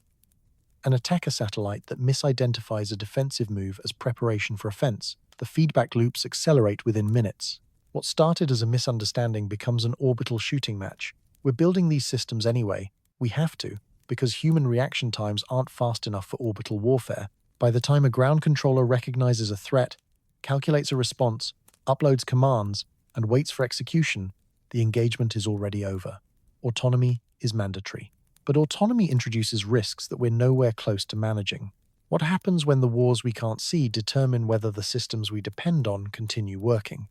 An attacker satellite that misidentifies a defensive move as preparation for offense. The feedback loops accelerate within minutes. What started as a misunderstanding becomes an orbital shooting match. We're building these systems anyway. We have to, because human reaction times aren't fast enough for orbital warfare. By the time a ground controller recognizes a threat, calculates a response, uploads commands, and waits for execution, the engagement is already over. Autonomy is mandatory. But autonomy introduces risks that we're nowhere close to managing. What happens when the wars we can't see determine whether the systems we depend on continue working?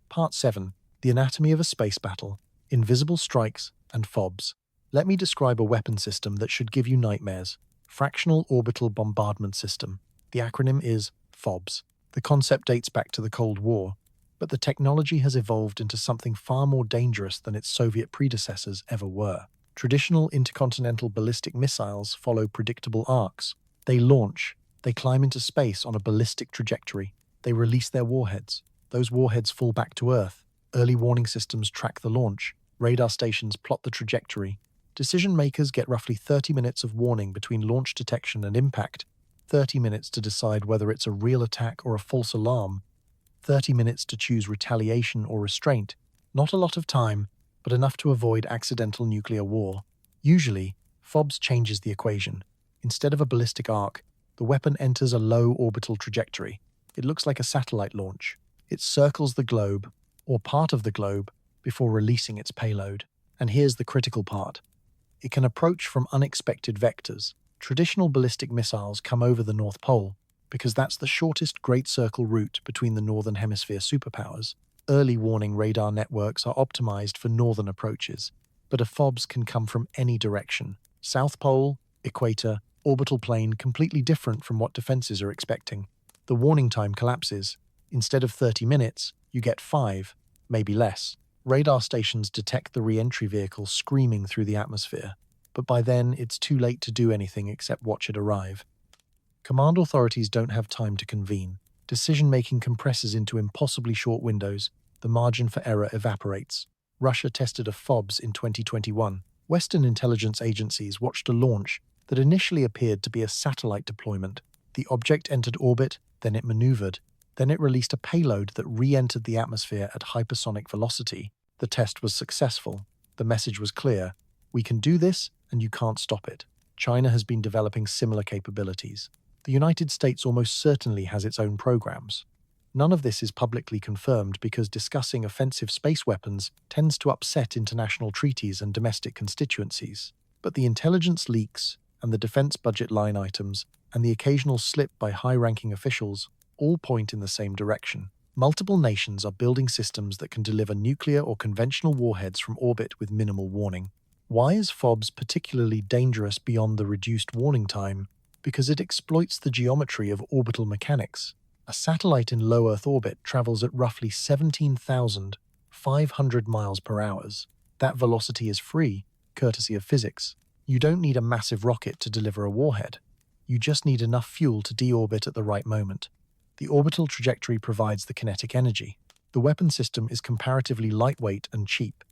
Part 7. The Anatomy of a Space Battle, Invisible Strikes and FOBs. Let me describe a weapon system that should give you nightmares. Fractional Orbital Bombardment System. The acronym is FOBs. The concept dates back to the Cold War, but the technology has evolved into something far more dangerous than its Soviet predecessors ever were. Traditional intercontinental ballistic missiles follow predictable arcs. They launch, they climb into space on a ballistic trajectory, they release their warheads. Those warheads fall back to Earth. Early warning systems track the launch. Radar stations plot the trajectory. Decision makers get roughly 30 minutes of warning between launch detection and impact, 30 minutes to decide whether it's a real attack or a false alarm, 30 minutes to choose retaliation or restraint. Not a lot of time, but enough to avoid accidental nuclear war. Usually, FOBs changes the equation. Instead of a ballistic arc, the weapon enters a low orbital trajectory. It looks like a satellite launch. It circles the globe, or part of the globe, before releasing its payload. And here's the critical part. It can approach from unexpected vectors. Traditional ballistic missiles come over the North Pole, because that's the shortest Great Circle route between the Northern Hemisphere superpowers. Early warning radar networks are optimized for northern approaches, but a FOBS can come from any direction. South Pole, equator, orbital plane, completely different from what defenses are expecting. The warning time collapses. Instead of 30 minutes, you get 5, maybe less. Radar stations detect the re-entry vehicle screaming through the atmosphere, but by then it's too late to do anything except watch it arrive. Command authorities don't have time to convene. Decision-making compresses into impossibly short windows. The margin for error evaporates. Russia tested a FOBS in 2021. Western intelligence agencies watched a launch that initially appeared to be a satellite deployment. The object entered orbit, then it maneuvered. Then it released a payload that re-entered the atmosphere at hypersonic velocity. The test was successful. The message was clear. We can do this, and you can't stop it. China has been developing similar capabilities. The United States almost certainly has its own programs. None of this is publicly confirmed because discussing offensive space weapons tends to upset international treaties and domestic constituencies. But the intelligence leaks, and the defense budget line items, and the occasional slip by high-ranking officials all point in the same direction. Multiple nations are building systems that can deliver nuclear or conventional warheads from orbit with minimal warning. Why is FOBS particularly dangerous beyond the reduced warning time? Because it exploits the geometry of orbital mechanics. A satellite in low Earth orbit travels at roughly 17,500 miles per hour. That velocity is free, courtesy of physics. You don't need a massive rocket to deliver a warhead. You just need enough fuel to deorbit at the right moment. The orbital trajectory provides the kinetic energy. The weapon system is comparatively lightweight and cheap.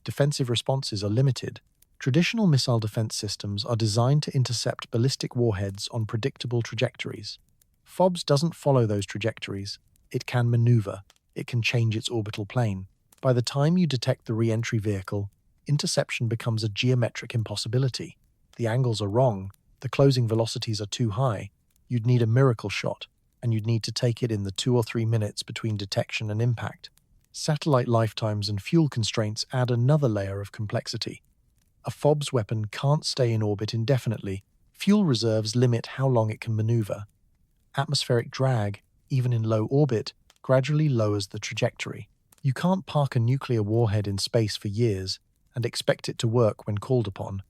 Defensive responses are limited. Traditional missile defense systems are designed to intercept ballistic warheads on predictable trajectories. FOBS doesn't follow those trajectories. It can maneuver. It can change its orbital plane. By the time you detect the re-entry vehicle, interception becomes a geometric impossibility. The angles are wrong. The closing velocities are too high. You'd need a miracle shot, and you'd need to take it in the 2 or 3 minutes between detection and impact. Satellite lifetimes and fuel constraints add another layer of complexity. A FOBS weapon can't stay in orbit indefinitely. Fuel reserves limit how long it can maneuver. Atmospheric drag, even in low orbit, gradually lowers the trajectory. You can't park a nuclear warhead in space for years and expect it to work when called upon,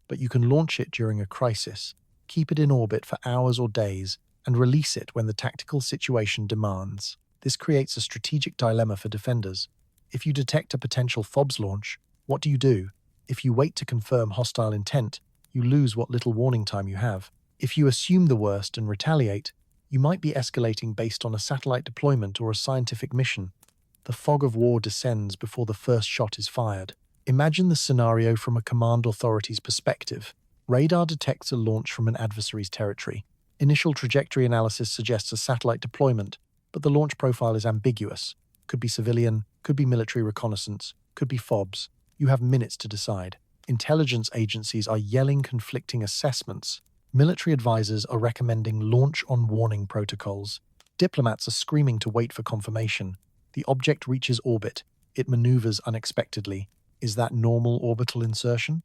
but you can launch it during a crisis, keep it in orbit for hours or days, and release it when the tactical situation demands. This creates a strategic dilemma for defenders. If you detect a potential FOBS launch, what do you do? If you wait to confirm hostile intent, you lose what little warning time you have. If you assume the worst and retaliate, you might be escalating based on a satellite deployment or a scientific mission. The fog of war descends before the first shot is fired. Imagine the scenario from a command authority's perspective. Radar detects a launch from an adversary's territory. Initial trajectory analysis suggests a satellite deployment, but the launch profile is ambiguous. Could be civilian, could be military reconnaissance, could be FOBS. You have minutes to decide. Intelligence agencies are yelling conflicting assessments. Military advisors are recommending launch on warning protocols. Diplomats are screaming to wait for confirmation. The object reaches orbit. It maneuvers unexpectedly. Is that normal orbital insertion?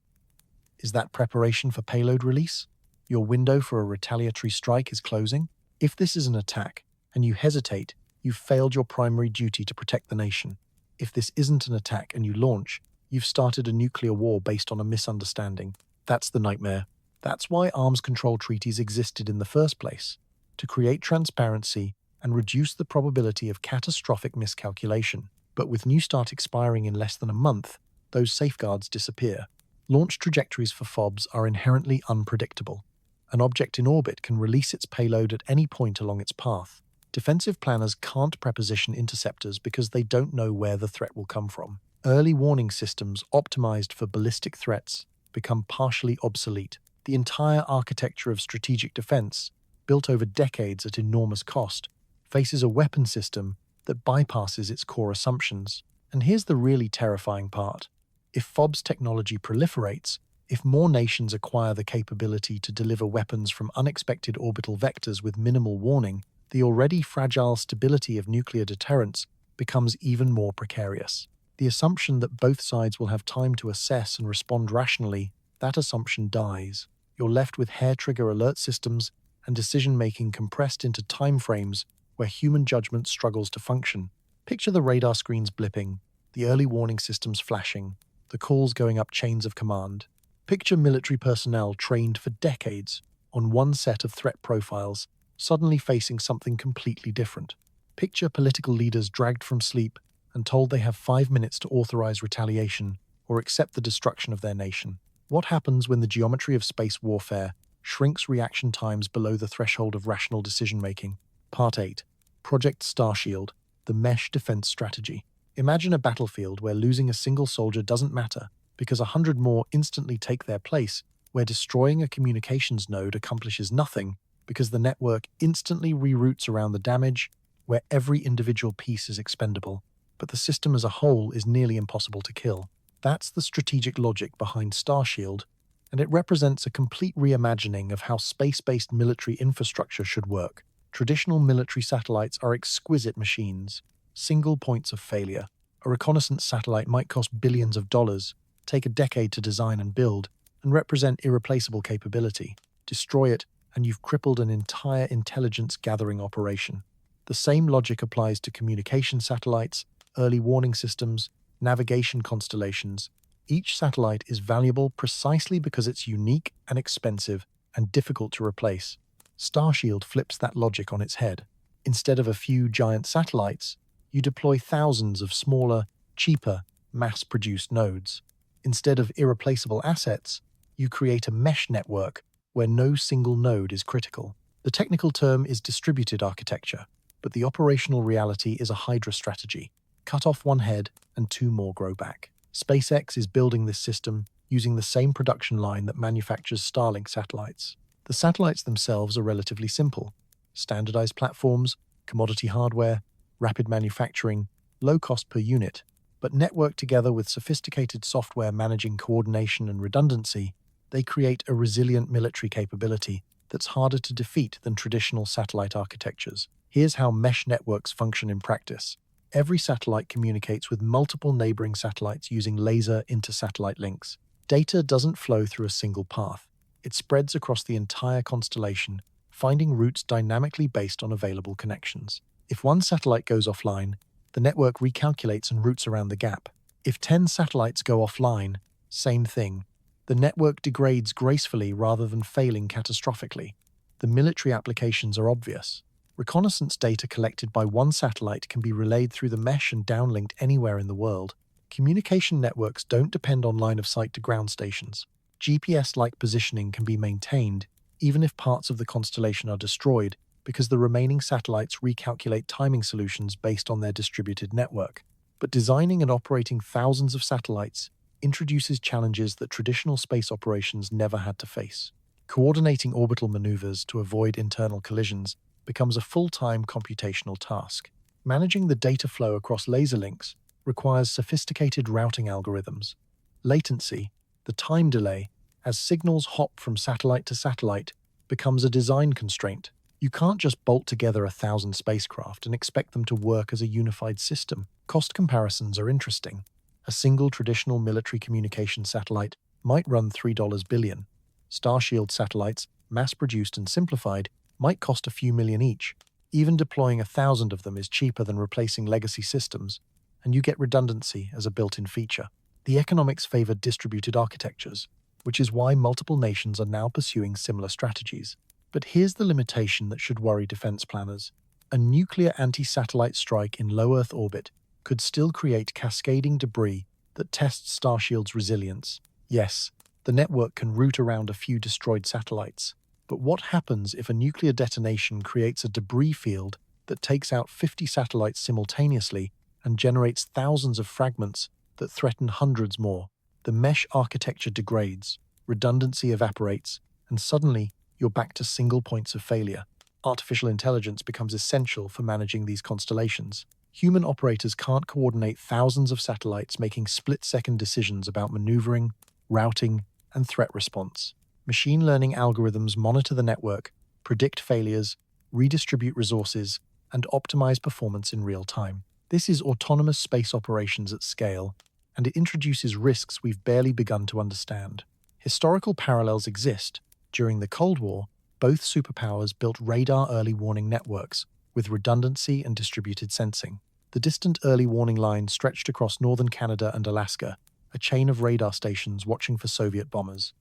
Is that preparation for payload release? Your window for a retaliatory strike is closing? If this is an attack, and you hesitate, you've failed your primary duty to protect the nation. If this isn't an attack and you launch, you've started a nuclear war based on a misunderstanding. That's the nightmare. That's why arms control treaties existed in the first place, to create transparency and reduce the probability of catastrophic miscalculation. But with New START expiring in less than a month, those safeguards disappear. Launch trajectories for FOBS are inherently unpredictable. An object in orbit can release its payload at any point along its path. Defensive planners can't preposition interceptors because they don't know where the threat will come from. Early warning systems optimized for ballistic threats become partially obsolete. The entire architecture of strategic defense, built over decades at enormous cost, faces a weapon system that bypasses its core assumptions. And here's the really terrifying part. If FOBS technology proliferates, if more nations acquire the capability to deliver weapons from unexpected orbital vectors with minimal warning, the already fragile stability of nuclear deterrence becomes even more precarious. The assumption that both sides will have time to assess and respond rationally, that assumption dies. You're left with hair-trigger alert systems and decision-making compressed into timeframes where human judgment struggles to function. Picture the radar screens blipping, the early warning systems flashing, the calls going up chains of command. Picture military personnel trained for decades on one set of threat profiles, suddenly facing something completely different. Picture political leaders dragged from sleep and told they have 5 minutes to authorize retaliation or accept the destruction of their nation. What happens when the geometry of space warfare shrinks reaction times below the threshold of rational decision-making? Part 8. Project Starshield, the Mesh Defense Strategy. Imagine a battlefield where losing a single soldier doesn't matter because 100 more instantly take their place, where destroying a communications node accomplishes nothing because the network instantly reroutes around the damage, where every individual piece is expendable, but the system as a whole is nearly impossible to kill. That's the strategic logic behind Starshield, and it represents a complete reimagining of how space-based military infrastructure should work. Traditional military satellites are exquisite machines, single points of failure. A reconnaissance satellite might cost billions of dollars, take a decade to design and build, and represent irreplaceable capability. Destroy it, and you've crippled an entire intelligence-gathering operation. The same logic applies to communication satellites, early warning systems, navigation constellations. Each satellite is valuable precisely because it's unique and expensive and difficult to replace. Starshield flips that logic on its head. Instead of a few giant satellites, you deploy thousands of smaller, cheaper, mass-produced nodes. Instead of irreplaceable assets, you create a mesh network where no single node is critical. The technical term is distributed architecture, but the operational reality is a Hydra strategy. Cut off one head and 2 more grow back. SpaceX is building this system using the same production line that manufactures Starlink satellites. The satellites themselves are relatively simple. Standardized platforms, commodity hardware, rapid manufacturing, low cost per unit, but networked together with sophisticated software managing coordination and redundancy, they create a resilient military capability that's harder to defeat than traditional satellite architectures. Here's how mesh networks function in practice. Every satellite communicates with multiple neighboring satellites using laser inter-satellite links. Data doesn't flow through a single path. It spreads across the entire constellation, finding routes dynamically based on available connections. If one satellite goes offline, the network recalculates and routes around the gap. If 10 satellites go offline, same thing. The network degrades gracefully rather than failing catastrophically. The military applications are obvious. Reconnaissance data collected by one satellite can be relayed through the mesh and downlinked anywhere in the world. Communication networks don't depend on line-of-sight to ground stations. GPS-like positioning can be maintained, even if parts of the constellation are destroyed, because the remaining satellites recalculate timing solutions based on their distributed network. But designing and operating thousands of satellites introduces challenges that traditional space operations never had to face. Coordinating orbital maneuvers to avoid internal collisions becomes a full-time computational task. Managing the data flow across laser links requires sophisticated routing algorithms. Latency, the time delay, as signals hop from satellite to satellite, becomes a design constraint. You can't just bolt together 1,000 spacecraft and expect them to work as a unified system. Cost comparisons are interesting. A single traditional military communication satellite might run $3 billion. Starshield satellites, mass-produced and simplified, might cost a few million each. Even deploying 1,000 of them is cheaper than replacing legacy systems, and you get redundancy as a built-in feature. The economics favor distributed architectures, which is why multiple nations are now pursuing similar strategies. But here's the limitation that should worry defense planners. A nuclear anti-satellite strike in low Earth orbit could still create cascading debris that tests Starshield's resilience. Yes, the network can route around a few destroyed satellites, but what happens if a nuclear detonation creates a debris field that takes out 50 satellites simultaneously and generates thousands of fragments that threaten hundreds more? The mesh architecture degrades, redundancy evaporates, and suddenly you're back to single points of failure. Artificial intelligence becomes essential for managing these constellations. Human operators can't coordinate thousands of satellites making split-second decisions about maneuvering, routing, and threat response. Machine learning algorithms monitor the network, predict failures, redistribute resources, and optimize performance in real time. This is autonomous space operations at scale, and it introduces risks we've barely begun to understand. Historical parallels exist. During the Cold War, Both superpowers built radar early warning networks with redundancy and distributed sensing. The distant early warning line stretched across northern Canada and Alaska, a chain of radar stations watching for Soviet bombers.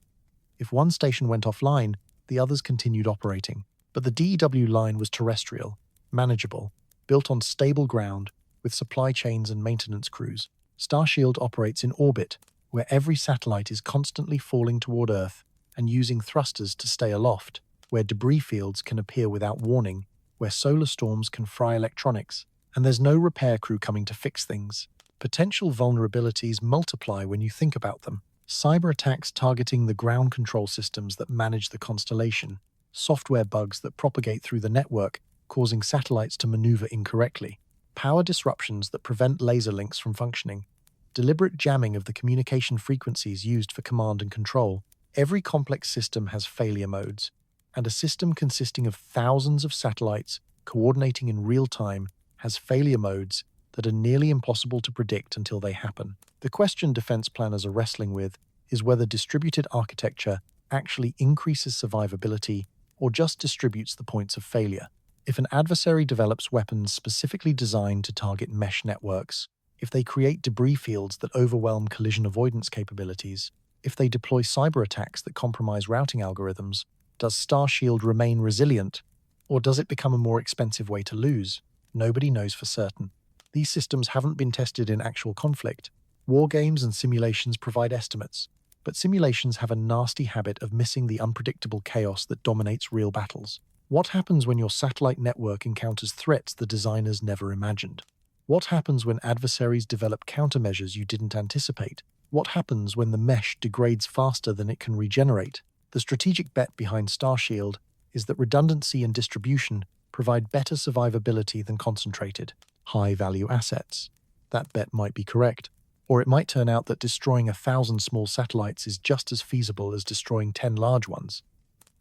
If one station went offline, the others continued operating. But the DEW line was terrestrial, manageable, built on stable ground, with supply chains and maintenance crews. Starshield operates in orbit, where every satellite is constantly falling toward Earth and using thrusters to stay aloft, where debris fields can appear without warning, where solar storms can fry electronics, and there's no repair crew coming to fix things. Potential vulnerabilities multiply when you think about them. Cyber attacks targeting the ground control systems that manage the constellation, software bugs that propagate through the network, causing satellites to maneuver incorrectly, power disruptions that prevent laser links from functioning, deliberate jamming of the communication frequencies used for command and control. Every complex system has failure modes, and a system consisting of thousands of satellites coordinating in real time has failure modes that are nearly impossible to predict until they happen. The question defense planners are wrestling with is whether distributed architecture actually increases survivability or just distributes the points of failure. If an adversary develops weapons specifically designed to target mesh networks, if they create debris fields that overwhelm collision avoidance capabilities, if they deploy cyber attacks that compromise routing algorithms, does Starshield remain resilient, or does it become a more expensive way to lose? Nobody knows for certain. These systems haven't been tested in actual conflict. War games and simulations provide estimates, but simulations have a nasty habit of missing the unpredictable chaos that dominates real battles. What happens when your satellite network encounters threats the designers never imagined? What happens when adversaries develop countermeasures you didn't anticipate? What happens when the mesh degrades faster than it can regenerate? The strategic bet behind Starshield is that redundancy and distribution provide better survivability than concentrated, high-value assets. That bet might be correct, or it might turn out that destroying 1,000 small satellites is just as feasible as destroying 10 large ones,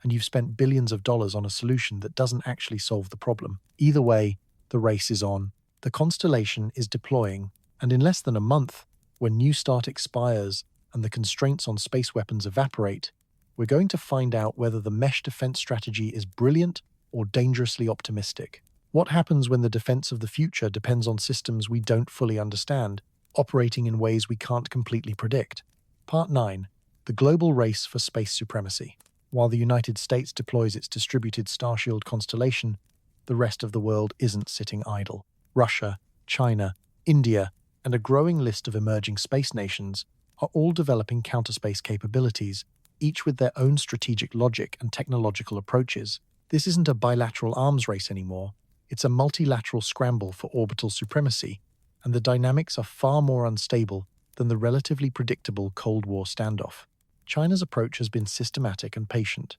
and you've spent billions of dollars on a solution that doesn't actually solve the problem. Either way, the race is on. The constellation is deploying, and in less than a month, when New Start expires and the constraints on space weapons evaporate, we're going to find out whether the mesh defense strategy is brilliant or dangerously optimistic. What happens when the defense of the future depends on systems we don't fully understand, operating in ways we can't completely predict? Part 9. The global race for space supremacy. While the United States deploys its distributed Starshield constellation, the rest of the world isn't sitting idle. Russia, China, India, and a growing list of emerging space nations are all developing counterspace capabilities, each with their own strategic logic and technological approaches. This isn't a bilateral arms race anymore. It's a multilateral scramble for orbital supremacy, and the dynamics are far more unstable than the relatively predictable Cold War standoff. China's approach has been systematic and patient.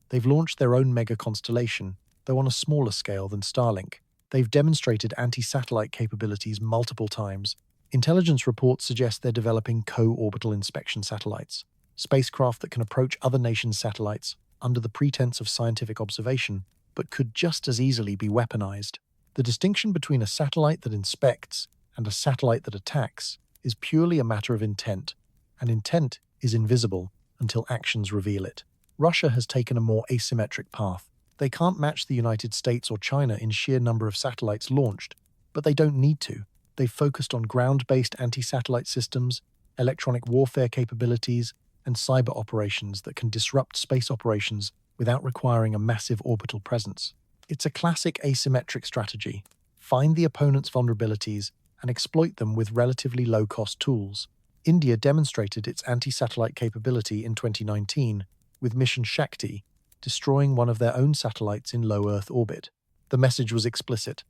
They've launched their own mega constellation, though on a smaller scale than Starlink. They've demonstrated anti-satellite capabilities multiple times. Intelligence reports suggest they're developing co-orbital inspection satellites, spacecraft that can approach other nations' satellites under the pretense of scientific observation, but could just as easily be weaponized. The distinction between a satellite that inspects and a satellite that attacks is purely a matter of intent, and intent is invisible until actions reveal it. Russia has taken a more asymmetric path. They can't match the United States or China in sheer number of satellites launched, but they don't need to. They've focused on ground-based anti-satellite systems, electronic warfare capabilities, and cyber operations that can disrupt space operations without requiring a massive orbital presence. It's a classic asymmetric strategy. Find the opponent's vulnerabilities and exploit them with relatively low-cost tools. India demonstrated its anti-satellite capability in 2019 with Mission Shakti, destroying one of their own satellites in low Earth orbit. The message was explicit.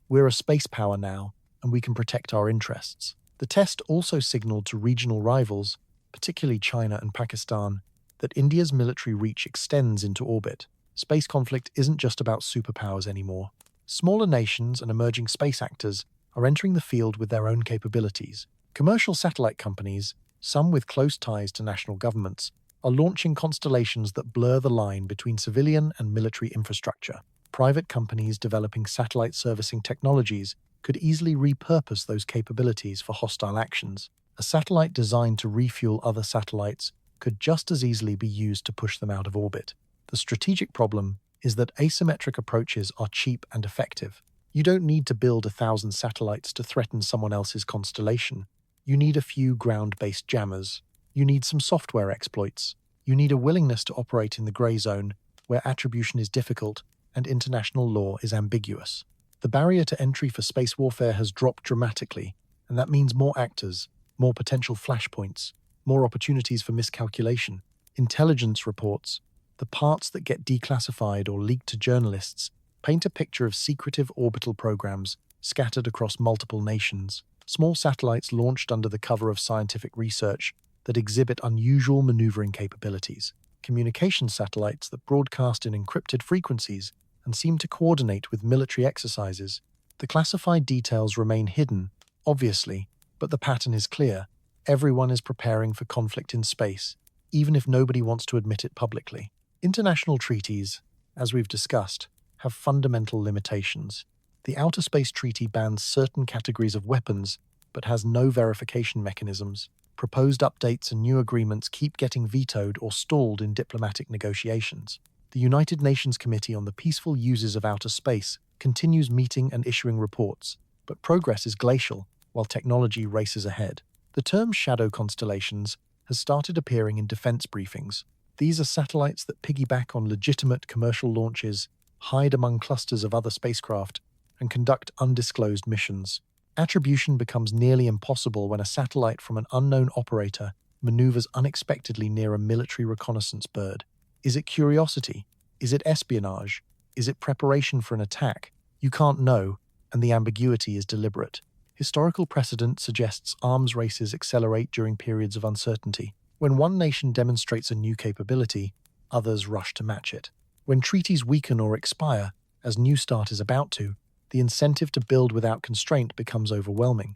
We're a space power now, and we can protect our interests. The test also signaled to regional rivals, particularly China and Pakistan, that India's military reach extends into orbit. Space conflict isn't just about superpowers anymore. Smaller nations and emerging space actors are entering the field with their own capabilities. Commercial satellite companies, some with close ties to national governments, are launching constellations that blur the line between civilian and military infrastructure. Private companies developing satellite servicing technologies could easily repurpose those capabilities for hostile actions. A satellite designed to refuel other satellites could just as easily be used to push them out of orbit. The strategic problem is that asymmetric approaches are cheap and effective. You don't need to build 1,000 satellites to threaten someone else's constellation. You need a few ground-based jammers. You need some software exploits. You need a willingness to operate in the grey zone, where attribution is difficult and international law is ambiguous. The barrier to entry for space warfare has dropped dramatically, and that means more actors, more potential flashpoints, more opportunities for miscalculation. Intelligence reports, the parts that get declassified or leaked to journalists, paint a picture of secretive orbital programs scattered across multiple nations. Small satellites launched under the cover of scientific research that exhibit unusual maneuvering capabilities. Communication satellites that broadcast in encrypted frequencies and seem to coordinate with military exercises. The classified details remain hidden, obviously, but the pattern is clear. Everyone is preparing for conflict in space, even if nobody wants to admit it publicly. International treaties, as we've discussed, have fundamental limitations. The Outer Space Treaty bans certain categories of weapons, but has no verification mechanisms. Proposed updates and new agreements keep getting vetoed or stalled in diplomatic negotiations. The United Nations Committee on the Peaceful Uses of Outer Space continues meeting and issuing reports, but progress is glacial while technology races ahead. The term shadow constellations has started appearing in defense briefings. These are satellites that piggyback on legitimate commercial launches, hide among clusters of other spacecraft, and conduct undisclosed missions. Attribution becomes nearly impossible when a satellite from an unknown operator maneuvers unexpectedly near a military reconnaissance bird. Is it curiosity? Is it espionage? Is it preparation for an attack? You can't know, and the ambiguity is deliberate. Historical precedent suggests arms races accelerate during periods of uncertainty. When one nation demonstrates a new capability, others rush to match it. When treaties weaken or expire, as New START is about to, the incentive to build without constraint becomes overwhelming.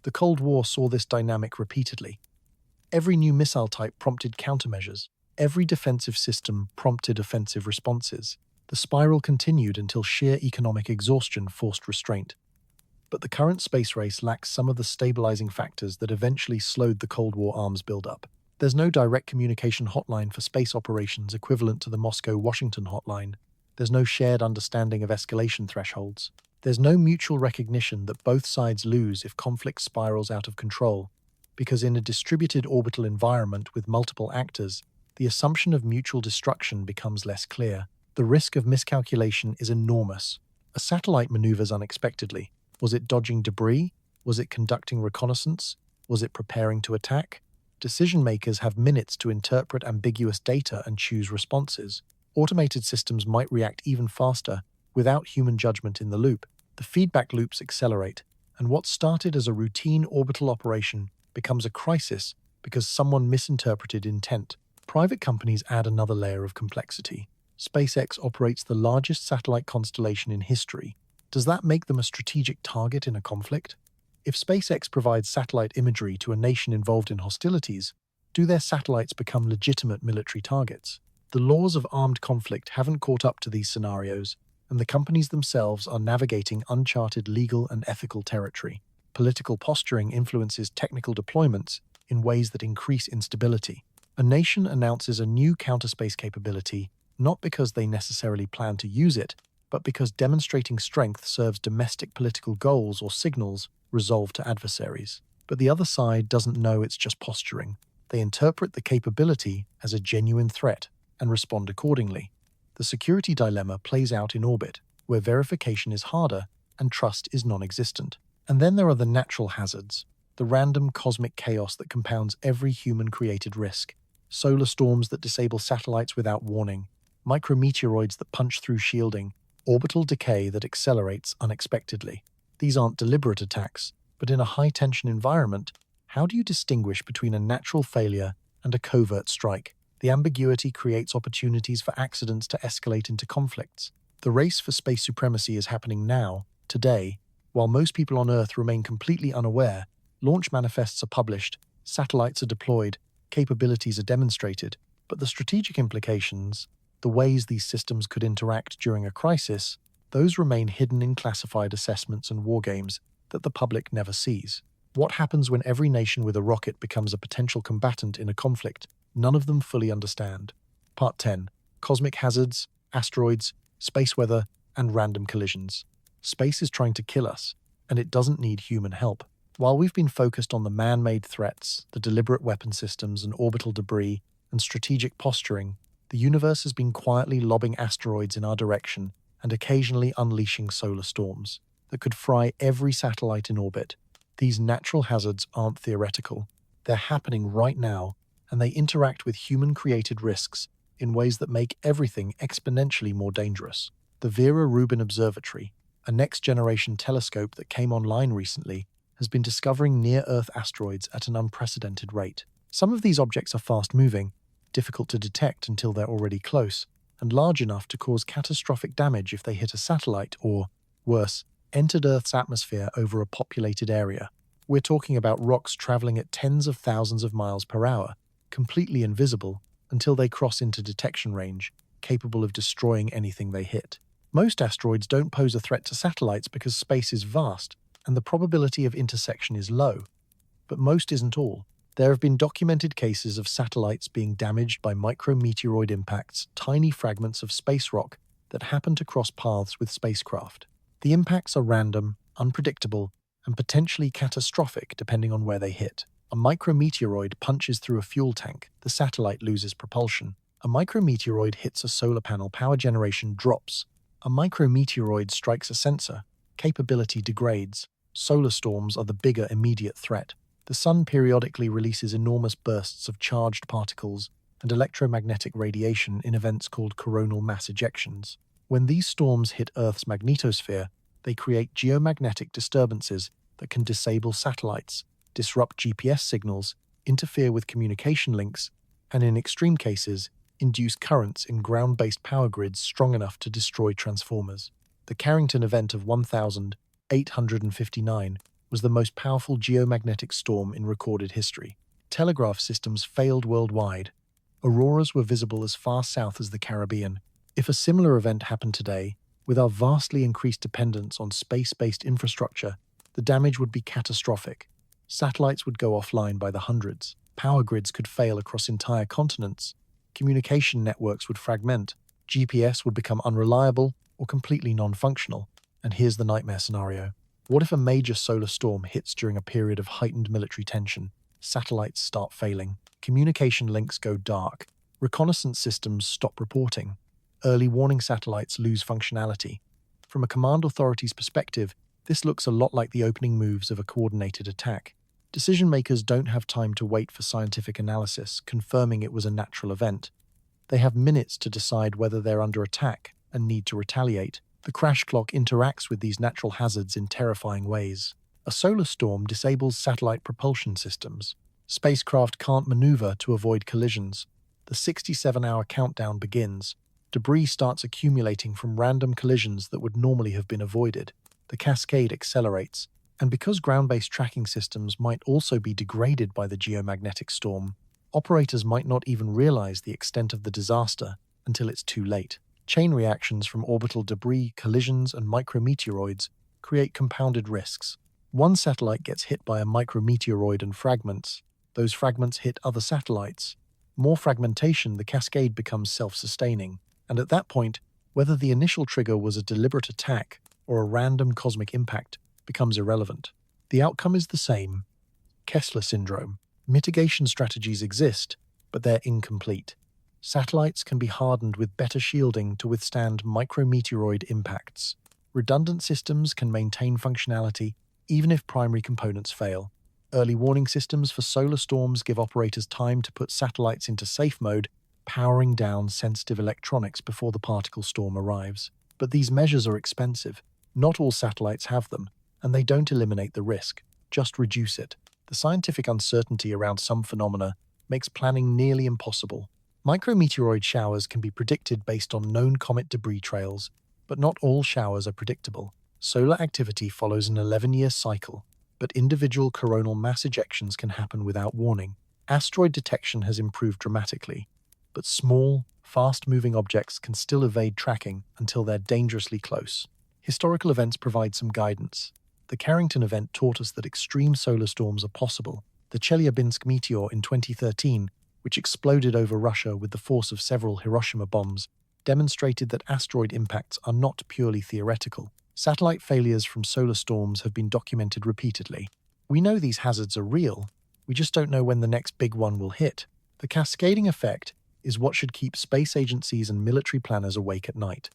The Cold War saw this dynamic repeatedly. Every new missile type prompted countermeasures. Every defensive system prompted offensive responses. The spiral continued until sheer economic exhaustion forced restraint. But the current space race lacks some of the stabilizing factors that eventually slowed the Cold War arms buildup. There's no direct communication hotline for space operations equivalent to the Moscow-Washington hotline. There's no shared understanding of escalation thresholds. There's no mutual recognition that both sides lose if conflict spirals out of control, because in a distributed orbital environment with multiple actors, the assumption of mutual destruction becomes less clear. The risk of miscalculation is enormous. A satellite maneuvers unexpectedly. Was it dodging debris? Was it conducting reconnaissance? Was it preparing to attack? Decision-makers have minutes to interpret ambiguous data and choose responses. Automated systems might react even faster, without human judgment in the loop. The feedback loops accelerate, and what started as a routine orbital operation becomes a crisis because someone misinterpreted intent. Private companies add another layer of complexity. SpaceX operates the largest satellite constellation in history. Does that make them a strategic target in a conflict? If SpaceX provides satellite imagery to a nation involved in hostilities, do their satellites become legitimate military targets? The laws of armed conflict haven't caught up to these scenarios, and the companies themselves are navigating uncharted legal and ethical territory. Political posturing influences technical deployments in ways that increase instability. A nation announces a new counterspace capability not because they necessarily plan to use it, but because demonstrating strength serves domestic political goals or signals resolved to adversaries. But the other side doesn't know it's just posturing. They interpret the capability as a genuine threat and respond accordingly. The security dilemma plays out in orbit, where verification is harder and trust is non-existent. And then there are the natural hazards, the random cosmic chaos that compounds every human-created risk. Solar storms that disable satellites without warning, micrometeoroids that punch through shielding, orbital decay that accelerates unexpectedly. These aren't deliberate attacks, but in a high-tension environment, how do you distinguish between a natural failure and a covert strike? The ambiguity creates opportunities for accidents to escalate into conflicts. The race for space supremacy is happening now, today. While most people on Earth remain completely unaware, launch manifests are published, satellites are deployed, capabilities are demonstrated, but the strategic implications, the ways these systems could interact during a crisis, those remain hidden in classified assessments and wargames that the public never sees. What happens when every nation with a rocket becomes a potential combatant in a conflict none of them fully understand? Part 10. cosmic hazards, asteroids, space weather, and random collisions. Space is trying to kill us, and it doesn't need human help. While we've been focused on the man-made threats, the deliberate weapon systems and orbital debris, and strategic posturing, the universe has been quietly lobbing asteroids in our direction and occasionally unleashing solar storms that could fry every satellite in orbit. These natural hazards aren't theoretical. They're happening right now, and they interact with human-created risks in ways that make everything exponentially more dangerous. The Vera Rubin Observatory, a next-generation telescope that came online recently, has been discovering near-Earth asteroids at an unprecedented rate. Some of these objects are fast-moving, difficult to detect until they're already close, and large enough to cause catastrophic damage if they hit a satellite or, worse, entered Earth's atmosphere over a populated area. We're talking about rocks traveling at tens of thousands of miles per hour, completely invisible until they cross into detection range, capable of destroying anything they hit. Most asteroids don't pose a threat to satellites because space is vast and the probability of intersection is low. But most isn't all. There have been documented cases of satellites being damaged by micrometeoroid impacts, tiny fragments of space rock that happen to cross paths with spacecraft. The impacts are random, unpredictable, and potentially catastrophic depending on where they hit. A micrometeoroid punches through a fuel tank, the satellite loses propulsion. A micrometeoroid hits a solar panel, power generation drops. A micrometeoroid strikes a sensor, capability degrades. Solar storms are the bigger immediate threat. The sun periodically releases enormous bursts of charged particles and electromagnetic radiation in events called coronal mass ejections. When these storms hit Earth's magnetosphere, they create geomagnetic disturbances that can disable satellites, disrupt GPS signals, interfere with communication links, and in extreme cases, induce currents in ground-based power grids strong enough to destroy transformers. The Carrington event of 1859 was the most powerful geomagnetic storm in recorded history. Telegraph systems failed worldwide. Auroras were visible as far south as the Caribbean. If a similar event happened today, with our vastly increased dependence on space-based infrastructure, the damage would be catastrophic. Satellites would go offline by the hundreds. Power grids could fail across entire continents. Communication networks would fragment. GPS would become unreliable or completely non-functional. And here's the nightmare scenario. What if a major solar storm hits during a period of heightened military tension? Satellites start failing. Communication links go dark. Reconnaissance systems stop reporting. Early warning satellites lose functionality. From a command authority's perspective, this looks a lot like the opening moves of a coordinated attack. Decision-makers don't have time to wait for scientific analysis, confirming it was a natural event. They have minutes to decide whether they're under attack and need to retaliate. The crash clock interacts with these natural hazards in terrifying ways. A solar storm disables satellite propulsion systems. Spacecraft can't maneuver to avoid collisions. The 67-hour countdown begins. Debris starts accumulating from random collisions that would normally have been avoided. The cascade accelerates, and because ground-based tracking systems might also be degraded by the geomagnetic storm, operators might not even realize the extent of the disaster until it's too late. Chain reactions from orbital debris, collisions, and micrometeoroids create compounded risks. One satellite gets hit by a micrometeoroid and fragments. Those fragments hit other satellites. More fragmentation, the cascade becomes self-sustaining. And at that point, whether the initial trigger was a deliberate attack or a random cosmic impact becomes irrelevant. The outcome is the same. Kessler Syndrome. Mitigation strategies exist, but they're incomplete. Satellites can be hardened with better shielding to withstand micrometeoroid impacts. Redundant systems can maintain functionality even if primary components fail. Early warning systems for solar storms give operators time to put satellites into safe mode, powering down sensitive electronics before the particle storm arrives. But these measures are expensive. Not all satellites have them, and they don't eliminate the risk, just reduce it. The scientific uncertainty around some phenomena makes planning nearly impossible. Micrometeoroid showers can be predicted based on known comet debris trails, but not all showers are predictable. Solar activity follows an 11-year cycle, but individual coronal mass ejections can happen without warning. Asteroid detection has improved dramatically, but small, fast-moving objects can still evade tracking until they're dangerously close. Historical events provide some guidance. The Carrington event taught us that extreme solar storms are possible. The Chelyabinsk meteor in 2013 which exploded over Russia with the force of several Hiroshima bombs, demonstrated that asteroid impacts are not purely theoretical. Satellite failures from solar storms have been documented repeatedly. We know these hazards are real, we just don't know when the next big one will hit. The cascading effect is what should keep space agencies and military planners awake at night.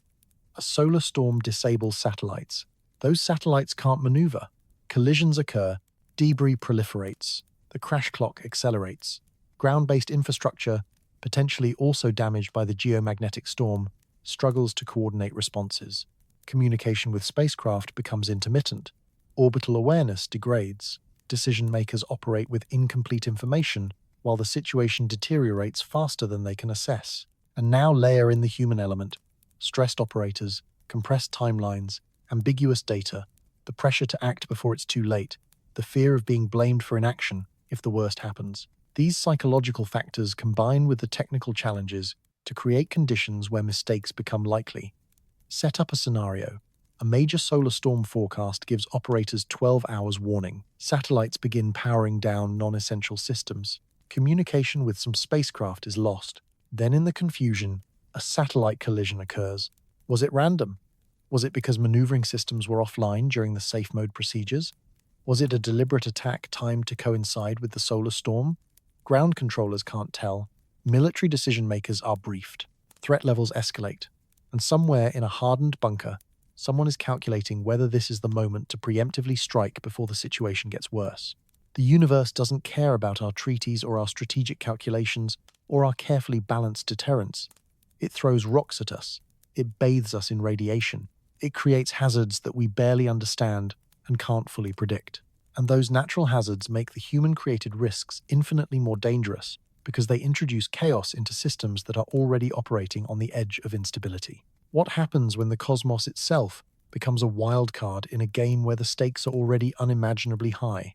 A solar storm disables satellites. Those satellites can't maneuver. Collisions occur, debris proliferates, the crash clock accelerates. Ground-based infrastructure, potentially also damaged by the geomagnetic storm, struggles to coordinate responses. Communication with spacecraft becomes intermittent. Orbital awareness degrades. Decision-makers operate with incomplete information, while the situation deteriorates faster than they can assess. And now layer in the human element. Stressed operators, compressed timelines, ambiguous data, the pressure to act before it's too late, the fear of being blamed for inaction if the worst happens. These psychological factors combine with the technical challenges to create conditions where mistakes become likely. Set up a scenario. A major solar storm forecast gives operators 12 hours warning. Satellites begin powering down non-essential systems. Communication with some spacecraft is lost. Then in the confusion, a satellite collision occurs. Was it random? Was it because maneuvering systems were offline during the safe mode procedures? Was it a deliberate attack timed to coincide with the solar storm? Ground controllers can't tell. Military decision-makers are briefed. Threat levels escalate. And somewhere in a hardened bunker, someone is calculating whether this is the moment to preemptively strike before the situation gets worse. The universe doesn't care about our treaties or our strategic calculations or our carefully balanced deterrence. It throws rocks at us. It bathes us in radiation. It creates hazards that we barely understand and can't fully predict. And those natural hazards make the human-created risks infinitely more dangerous because they introduce chaos into systems that are already operating on the edge of instability. What happens when the cosmos itself becomes a wild card in a game where the stakes are already unimaginably high?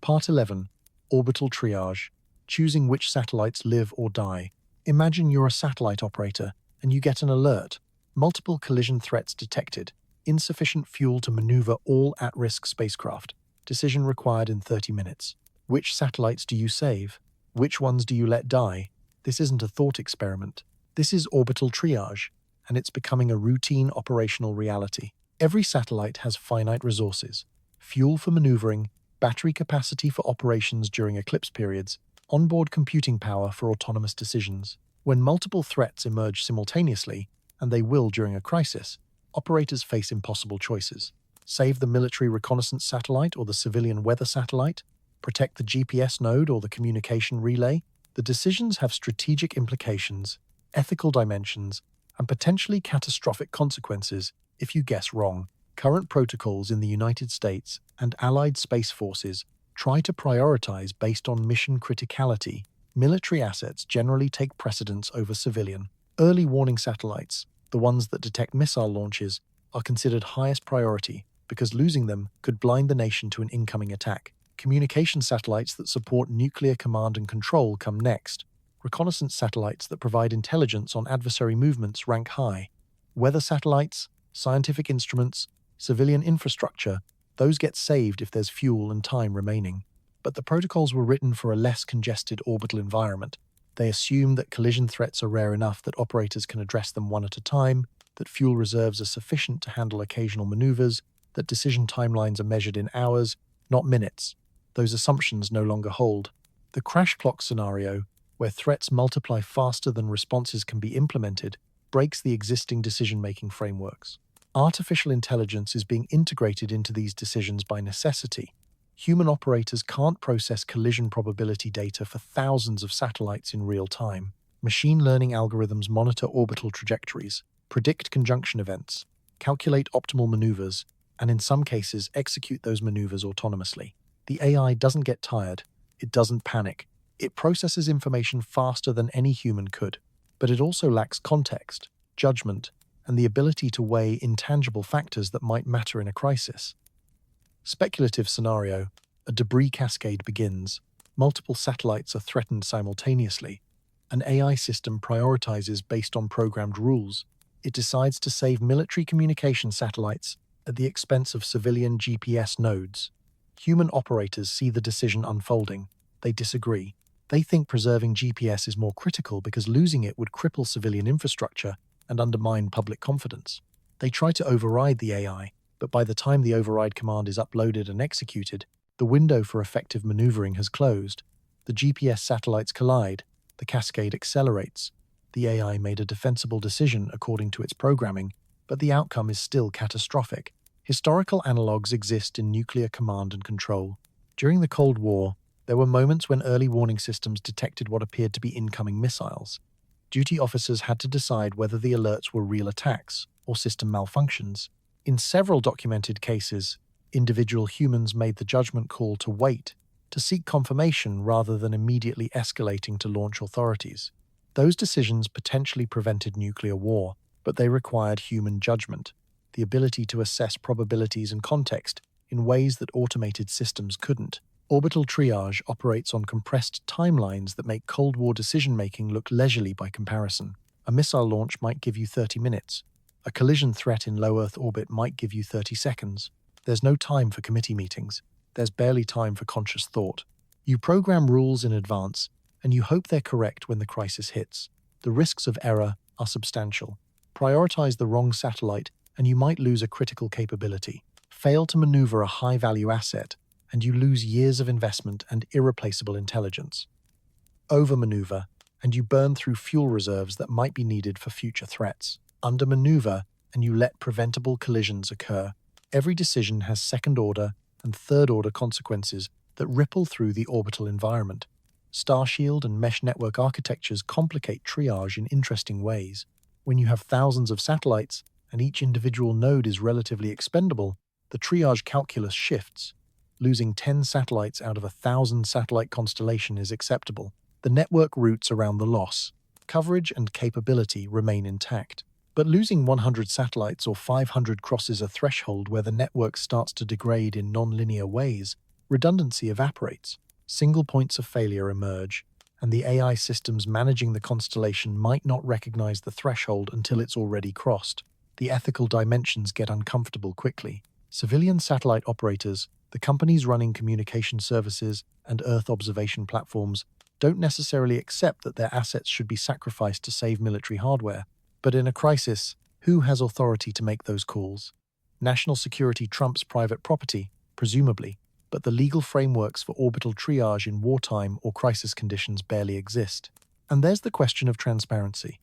Part 11. Orbital triage. Choosing which satellites live or die. Imagine you're a satellite operator and you get an alert. Multiple collision threats detected. Insufficient fuel to maneuver all at-risk spacecraft. Decision required in 30 minutes. Which satellites do you save? Which ones do you let die? This isn't a thought experiment. This is orbital triage, and it's becoming a routine operational reality. Every satellite has finite resources. Fuel for maneuvering, battery capacity for operations during eclipse periods, onboard computing power for autonomous decisions. When multiple threats emerge simultaneously, and they will during a crisis, operators face impossible choices. Save the military reconnaissance satellite or the civilian weather satellite? Protect the GPS node or the communication relay? The decisions have strategic implications, ethical dimensions, and potentially catastrophic consequences if you guess wrong. Current protocols in the United States and allied space forces try to prioritize based on mission criticality. Military assets generally take precedence over civilian. Early warning satellites, the ones that detect missile launches, are considered highest priority because losing them could blind the nation to an incoming attack. Communication satellites that support nuclear command and control come next. Reconnaissance satellites that provide intelligence on adversary movements rank high. Weather satellites, scientific instruments, civilian infrastructure, those get saved if there's fuel and time remaining. But the protocols were written for a less congested orbital environment. They assume that collision threats are rare enough that operators can address them one at a time, that fuel reserves are sufficient to handle occasional maneuvers, that decision timelines are measured in hours, not minutes. Those assumptions no longer hold. The crash clock scenario, where threats multiply faster than responses can be implemented, breaks the existing decision-making frameworks. Artificial intelligence is being integrated into these decisions by necessity. Human operators can't process collision probability data for thousands of satellites in real time. Machine learning algorithms monitor orbital trajectories, predict conjunction events, calculate optimal maneuvers, and in some cases execute those maneuvers autonomously. The AI doesn't get tired. It doesn't panic. It processes information faster than any human could. But it also lacks context, judgment, and the ability to weigh intangible factors that might matter in a crisis. Speculative scenario. A debris cascade begins. Multiple satellites are threatened simultaneously. An AI system prioritizes based on programmed rules. It decides to save military communication satellites at the expense of civilian GPS nodes. Human operators see the decision unfolding. They disagree. They think preserving GPS is more critical because losing it would cripple civilian infrastructure and undermine public confidence. They try to override the AI, but by the time the override command is uploaded and executed, the window for effective maneuvering has closed. The GPS satellites collide, the cascade accelerates. The AI made a defensible decision according to its programming, but the outcome is still catastrophic. Historical analogues exist in nuclear command and control. During the Cold War, there were moments when early warning systems detected what appeared to be incoming missiles. Duty officers had to decide whether the alerts were real attacks or system malfunctions. In several documented cases, individual humans made the judgment call to wait, to seek confirmation rather than immediately escalating to launch authorities. Those decisions potentially prevented nuclear war, but they required human judgment, the ability to assess probabilities and context in ways that automated systems couldn't. Orbital triage operates on compressed timelines that make Cold War decision-making look leisurely by comparison. A missile launch might give you 30 minutes. A collision threat in low Earth orbit might give you 30 seconds. There's no time for committee meetings. There's barely time for conscious thought. You program rules in advance, and you hope they're correct when the crisis hits. The risks of error are substantial. Prioritize the wrong satellite, and you might lose a critical capability. Fail to maneuver a high-value asset, and you lose years of investment and irreplaceable intelligence. Overmaneuver, and you burn through fuel reserves that might be needed for future threats. Undermaneuver, and you let preventable collisions occur. Every decision has second-order and third-order consequences that ripple through the orbital environment. Starshield and mesh network architectures complicate triage in interesting ways. When you have thousands of satellites and each individual node is relatively expendable, the triage calculus shifts. Losing 10 satellites out of a 1,000-satellite constellation is acceptable. The network routes around the loss, coverage and capability remain intact. But losing 100 satellites or 500 crosses a threshold where the network starts to degrade in non-linear ways. Redundancy evaporates. Single points of failure emerge, and the AI systems managing the constellation might not recognize the threshold until it's already crossed. The ethical dimensions get uncomfortable quickly. Civilian satellite operators, the companies running communication services and Earth observation platforms, don't necessarily accept that their assets should be sacrificed to save military hardware. But in a crisis, who has authority to make those calls? National security trumps private property, presumably, but the legal frameworks for orbital triage in wartime or crisis conditions barely exist. And there's the question of transparency.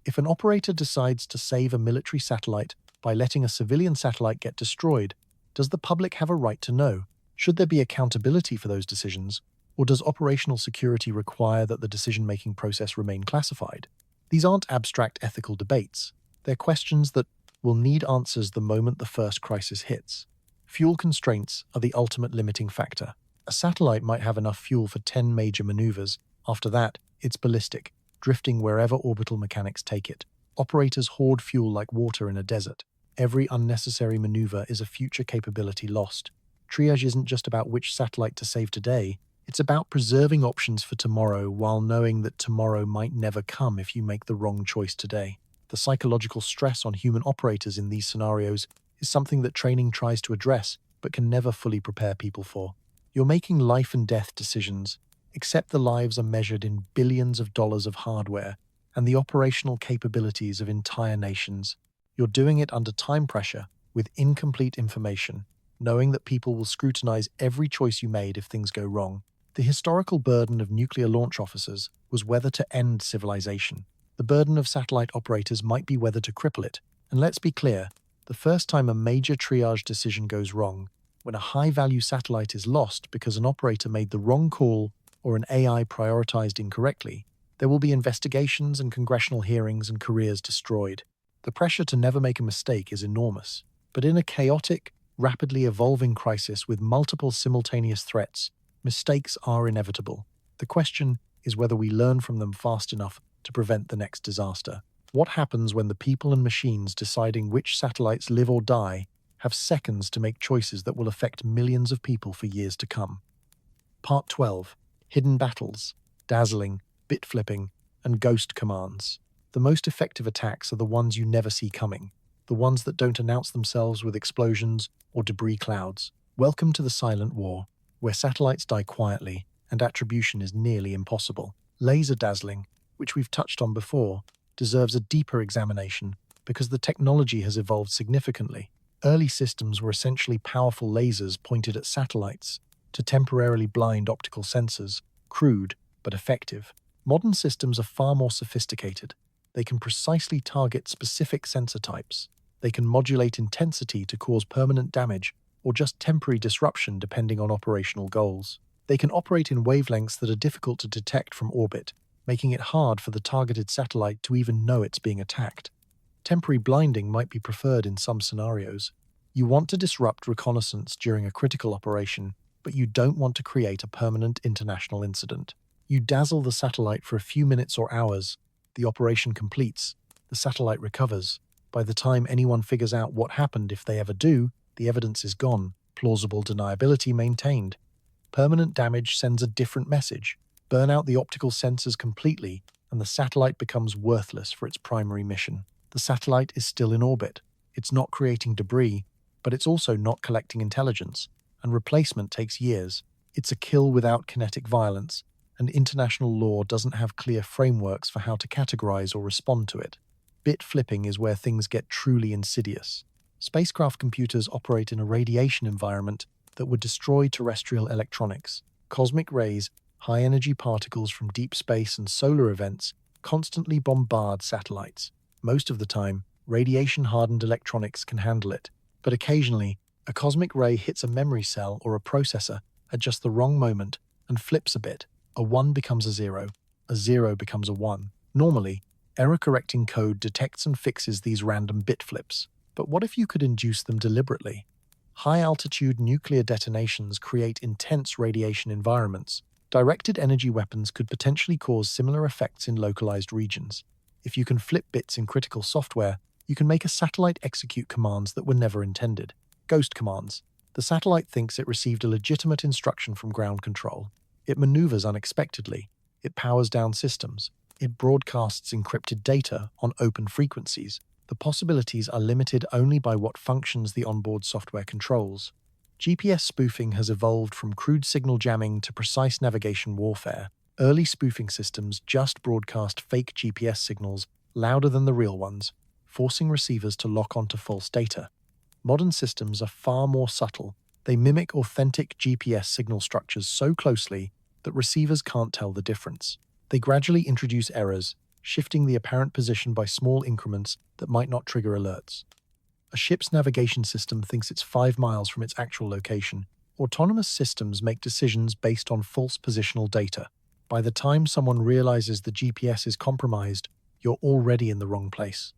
If an operator decides to save a military satellite by letting a civilian satellite get destroyed, does the public have a right to know? Should there be accountability for those decisions, or does operational security require that the decision-making process remain classified? These aren't abstract ethical debates. They're questions that will need answers the moment the first crisis hits. Fuel constraints are the ultimate limiting factor. A satellite might have enough fuel for 10 major maneuvers. After that, it's ballistic, drifting wherever orbital mechanics take it. Operators hoard fuel like water in a desert. Every unnecessary maneuver is a future capability lost. Triage isn't just about which satellite to save today. It's about preserving options for tomorrow while knowing that tomorrow might never come if you make the wrong choice today. The psychological stress on human operators in these scenarios is something that training tries to address but can never fully prepare people for. You're making life and death decisions, except the lives are measured in billions of dollars of hardware and the operational capabilities of entire nations. You're doing it under time pressure, with incomplete information, knowing that people will scrutinize every choice you made if things go wrong. The historical burden of nuclear launch officers was whether to end civilization. The burden of satellite operators might be whether to cripple it. And let's be clear, the first time a major triage decision goes wrong, when a high-value satellite is lost because an operator made the wrong call or an AI prioritized incorrectly, there will be investigations and congressional hearings and careers destroyed. The pressure to never make a mistake is enormous. But in a chaotic, rapidly evolving crisis with multiple simultaneous threats, mistakes are inevitable. The question is whether we learn from them fast enough to prevent the next disaster. What happens when the people and machines deciding which satellites live or die have seconds to make choices that will affect millions of people for years to come? Part 12. Hidden battles, dazzling, bit-flipping, and ghost commands. The most effective attacks are the ones you never see coming, the ones that don't announce themselves with explosions or debris clouds. Welcome to the silent war, where satellites die quietly and attribution is nearly impossible. Laser dazzling, which we've touched on before, deserves a deeper examination because the technology has evolved significantly. Early systems were essentially powerful lasers pointed at satellites to temporarily blind optical sensors, crude but effective. Modern systems are far more sophisticated. They can precisely target specific sensor types. They can modulate intensity to cause permanent damage or just temporary disruption depending on operational goals. They can operate in wavelengths that are difficult to detect from orbit, making it hard for the targeted satellite to even know it's being attacked. Temporary blinding might be preferred in some scenarios. You want to disrupt reconnaissance during a critical operation, but you don't want to create a permanent international incident. You dazzle the satellite for a few minutes or hours. The operation completes. The satellite recovers. By the time anyone figures out what happened, if they ever do, the evidence is gone. Plausible deniability maintained. Permanent damage sends a different message. Burn out the optical sensors completely, and the satellite becomes worthless for its primary mission. The satellite is still in orbit. It's not creating debris, but it's also not collecting intelligence, and replacement takes years. It's a kill without kinetic violence, and international law doesn't have clear frameworks for how to categorize or respond to it. Bit flipping is where things get truly insidious. Spacecraft computers operate in a radiation environment that would destroy terrestrial electronics. Cosmic rays, high-energy particles from deep space and solar events constantly bombard satellites. Most of the time, radiation-hardened electronics can handle it, but occasionally, a cosmic ray hits a memory cell or a processor at just the wrong moment and flips a bit. A 1 becomes a 0 becomes a 1. Normally, error-correcting code detects and fixes these random bit flips. But what if you could induce them deliberately? High-altitude nuclear detonations create intense radiation environments. Directed energy weapons could potentially cause similar effects in localized regions. If you can flip bits in critical software, you can make a satellite execute commands that were never intended. Ghost commands. The satellite thinks it received a legitimate instruction from ground control. It maneuvers unexpectedly. It powers down systems. It broadcasts encrypted data on open frequencies. The possibilities are limited only by what functions the onboard software controls. GPS spoofing has evolved from crude signal jamming to precise navigation warfare. Early spoofing systems just broadcast fake GPS signals louder than the real ones, forcing receivers to lock onto false data. Modern systems are far more subtle. They mimic authentic GPS signal structures so closely that receivers can't tell the difference. They gradually introduce errors, shifting the apparent position by small increments that might not trigger alerts. A ship's navigation system thinks it's 5 miles from its actual location. Autonomous systems make decisions based on false positional data. By the time someone realizes the GPS is compromised, you're already in the wrong place.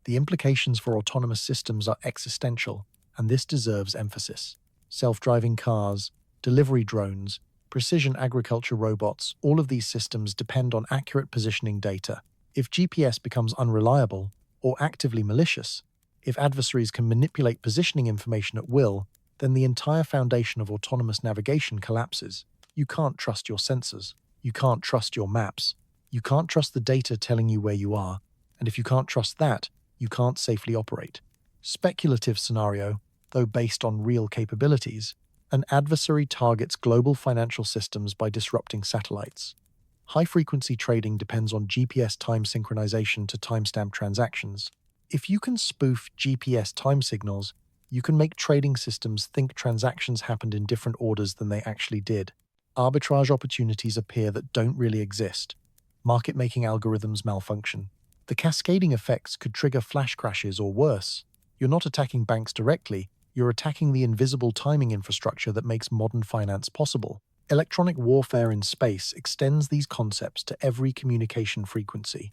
The implications for autonomous systems are existential, and this deserves emphasis. Self-driving cars, delivery drones, precision agriculture robots, all of these systems depend on accurate positioning data. If GPS becomes unreliable or actively malicious, if adversaries can manipulate positioning information at will, then the entire foundation of autonomous navigation collapses. You can't trust your sensors. You can't trust your maps. You can't trust the data telling you where you are. And if you can't trust that, you can't safely operate. Speculative scenario, though based on real capabilities, an adversary targets global financial systems by disrupting satellites. High-frequency trading depends on GPS time synchronization to timestamp transactions. If you can spoof GPS time signals, you can make trading systems think transactions happened in different orders than they actually did. Arbitrage opportunities appear that don't really exist. Market-making algorithms malfunction. The cascading effects could trigger flash crashes or worse. You're not attacking banks directly, you're attacking the invisible timing infrastructure that makes modern finance possible. Electronic warfare in space extends these concepts to every communication frequency.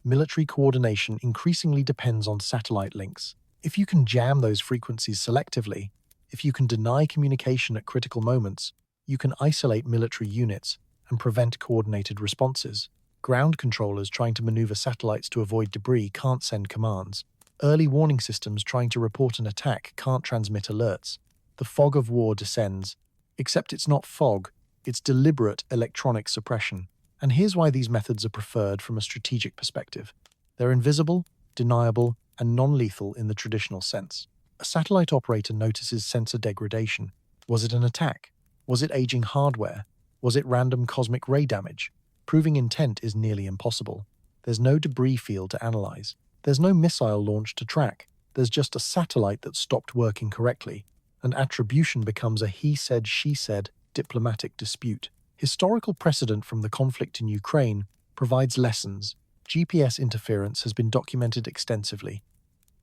Military coordination increasingly depends on satellite links. If you can jam those frequencies selectively, if you can deny communication at critical moments, you can isolate military units and prevent coordinated responses. Ground controllers trying to maneuver satellites to avoid debris can't send commands. Early warning systems trying to report an attack can't transmit alerts. The fog of war descends. Except it's not fog, it's deliberate electronic suppression. And here's why these methods are preferred from a strategic perspective. They're invisible, deniable, and non-lethal in the traditional sense. A satellite operator notices sensor degradation. Was it an attack? Was it aging hardware? Was it random cosmic ray damage? Proving intent is nearly impossible. There's no debris field to analyze. There's no missile launch to track. There's just a satellite that stopped working correctly, and attribution becomes a he said, she said diplomatic dispute. Historical precedent from the conflict in Ukraine provides lessons. GPS interference has been documented extensively.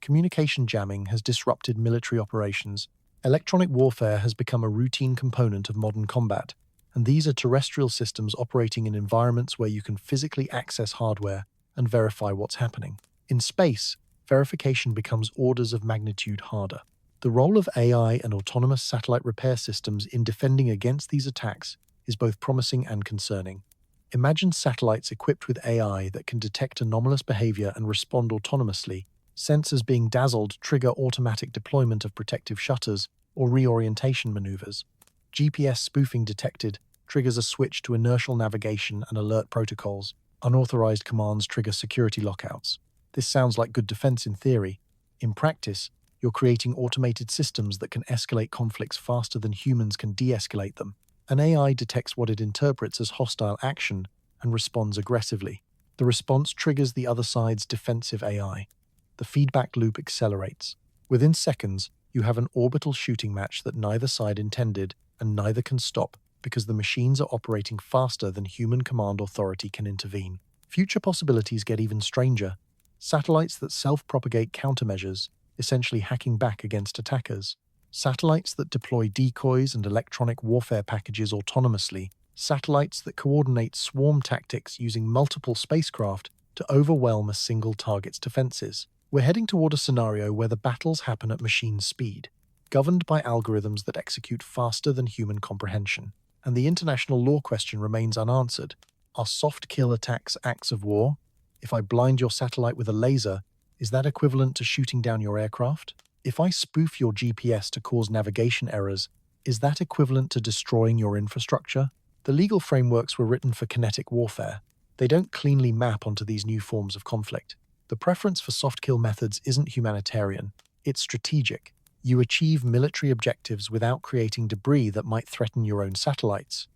Communication jamming has disrupted military operations. Electronic warfare has become a routine component of modern combat, and these are terrestrial systems operating in environments where you can physically access hardware and verify what's happening. In space, verification becomes orders of magnitude harder. The role of AI and autonomous satellite repair systems in defending against these attacks is both promising and concerning. Imagine satellites equipped with AI that can detect anomalous behavior and respond autonomously. Sensors being dazzled trigger automatic deployment of protective shutters or reorientation maneuvers. GPS spoofing detected triggers a switch to inertial navigation and alert protocols. Unauthorized commands trigger security lockouts. This sounds like good defense in theory. In practice, you're creating automated systems that can escalate conflicts faster than humans can de-escalate them. An AI detects what it interprets as hostile action and responds aggressively. The response triggers the other side's defensive AI. The feedback loop accelerates. Within seconds, you have an orbital shooting match that neither side intended and neither can stop because the machines are operating faster than human command authority can intervene. Future possibilities get even stranger. Satellites that self-propagate countermeasures, essentially hacking back against attackers. Satellites that deploy decoys and electronic warfare packages autonomously. Satellites that coordinate swarm tactics using multiple spacecraft to overwhelm a single target's defenses. We're heading toward a scenario where the battles happen at machine speed, governed by algorithms that execute faster than human comprehension. And the international law question remains unanswered. Are soft kill attacks acts of war? If I blind your satellite with a laser, is that equivalent to shooting down your aircraft? If I spoof your GPS to cause navigation errors, is that equivalent to destroying your infrastructure? The legal frameworks were written for kinetic warfare. They don't cleanly map onto these new forms of conflict. The preference for soft kill methods isn't humanitarian, it's strategic. You achieve military objectives without creating debris that might threaten your own satellites.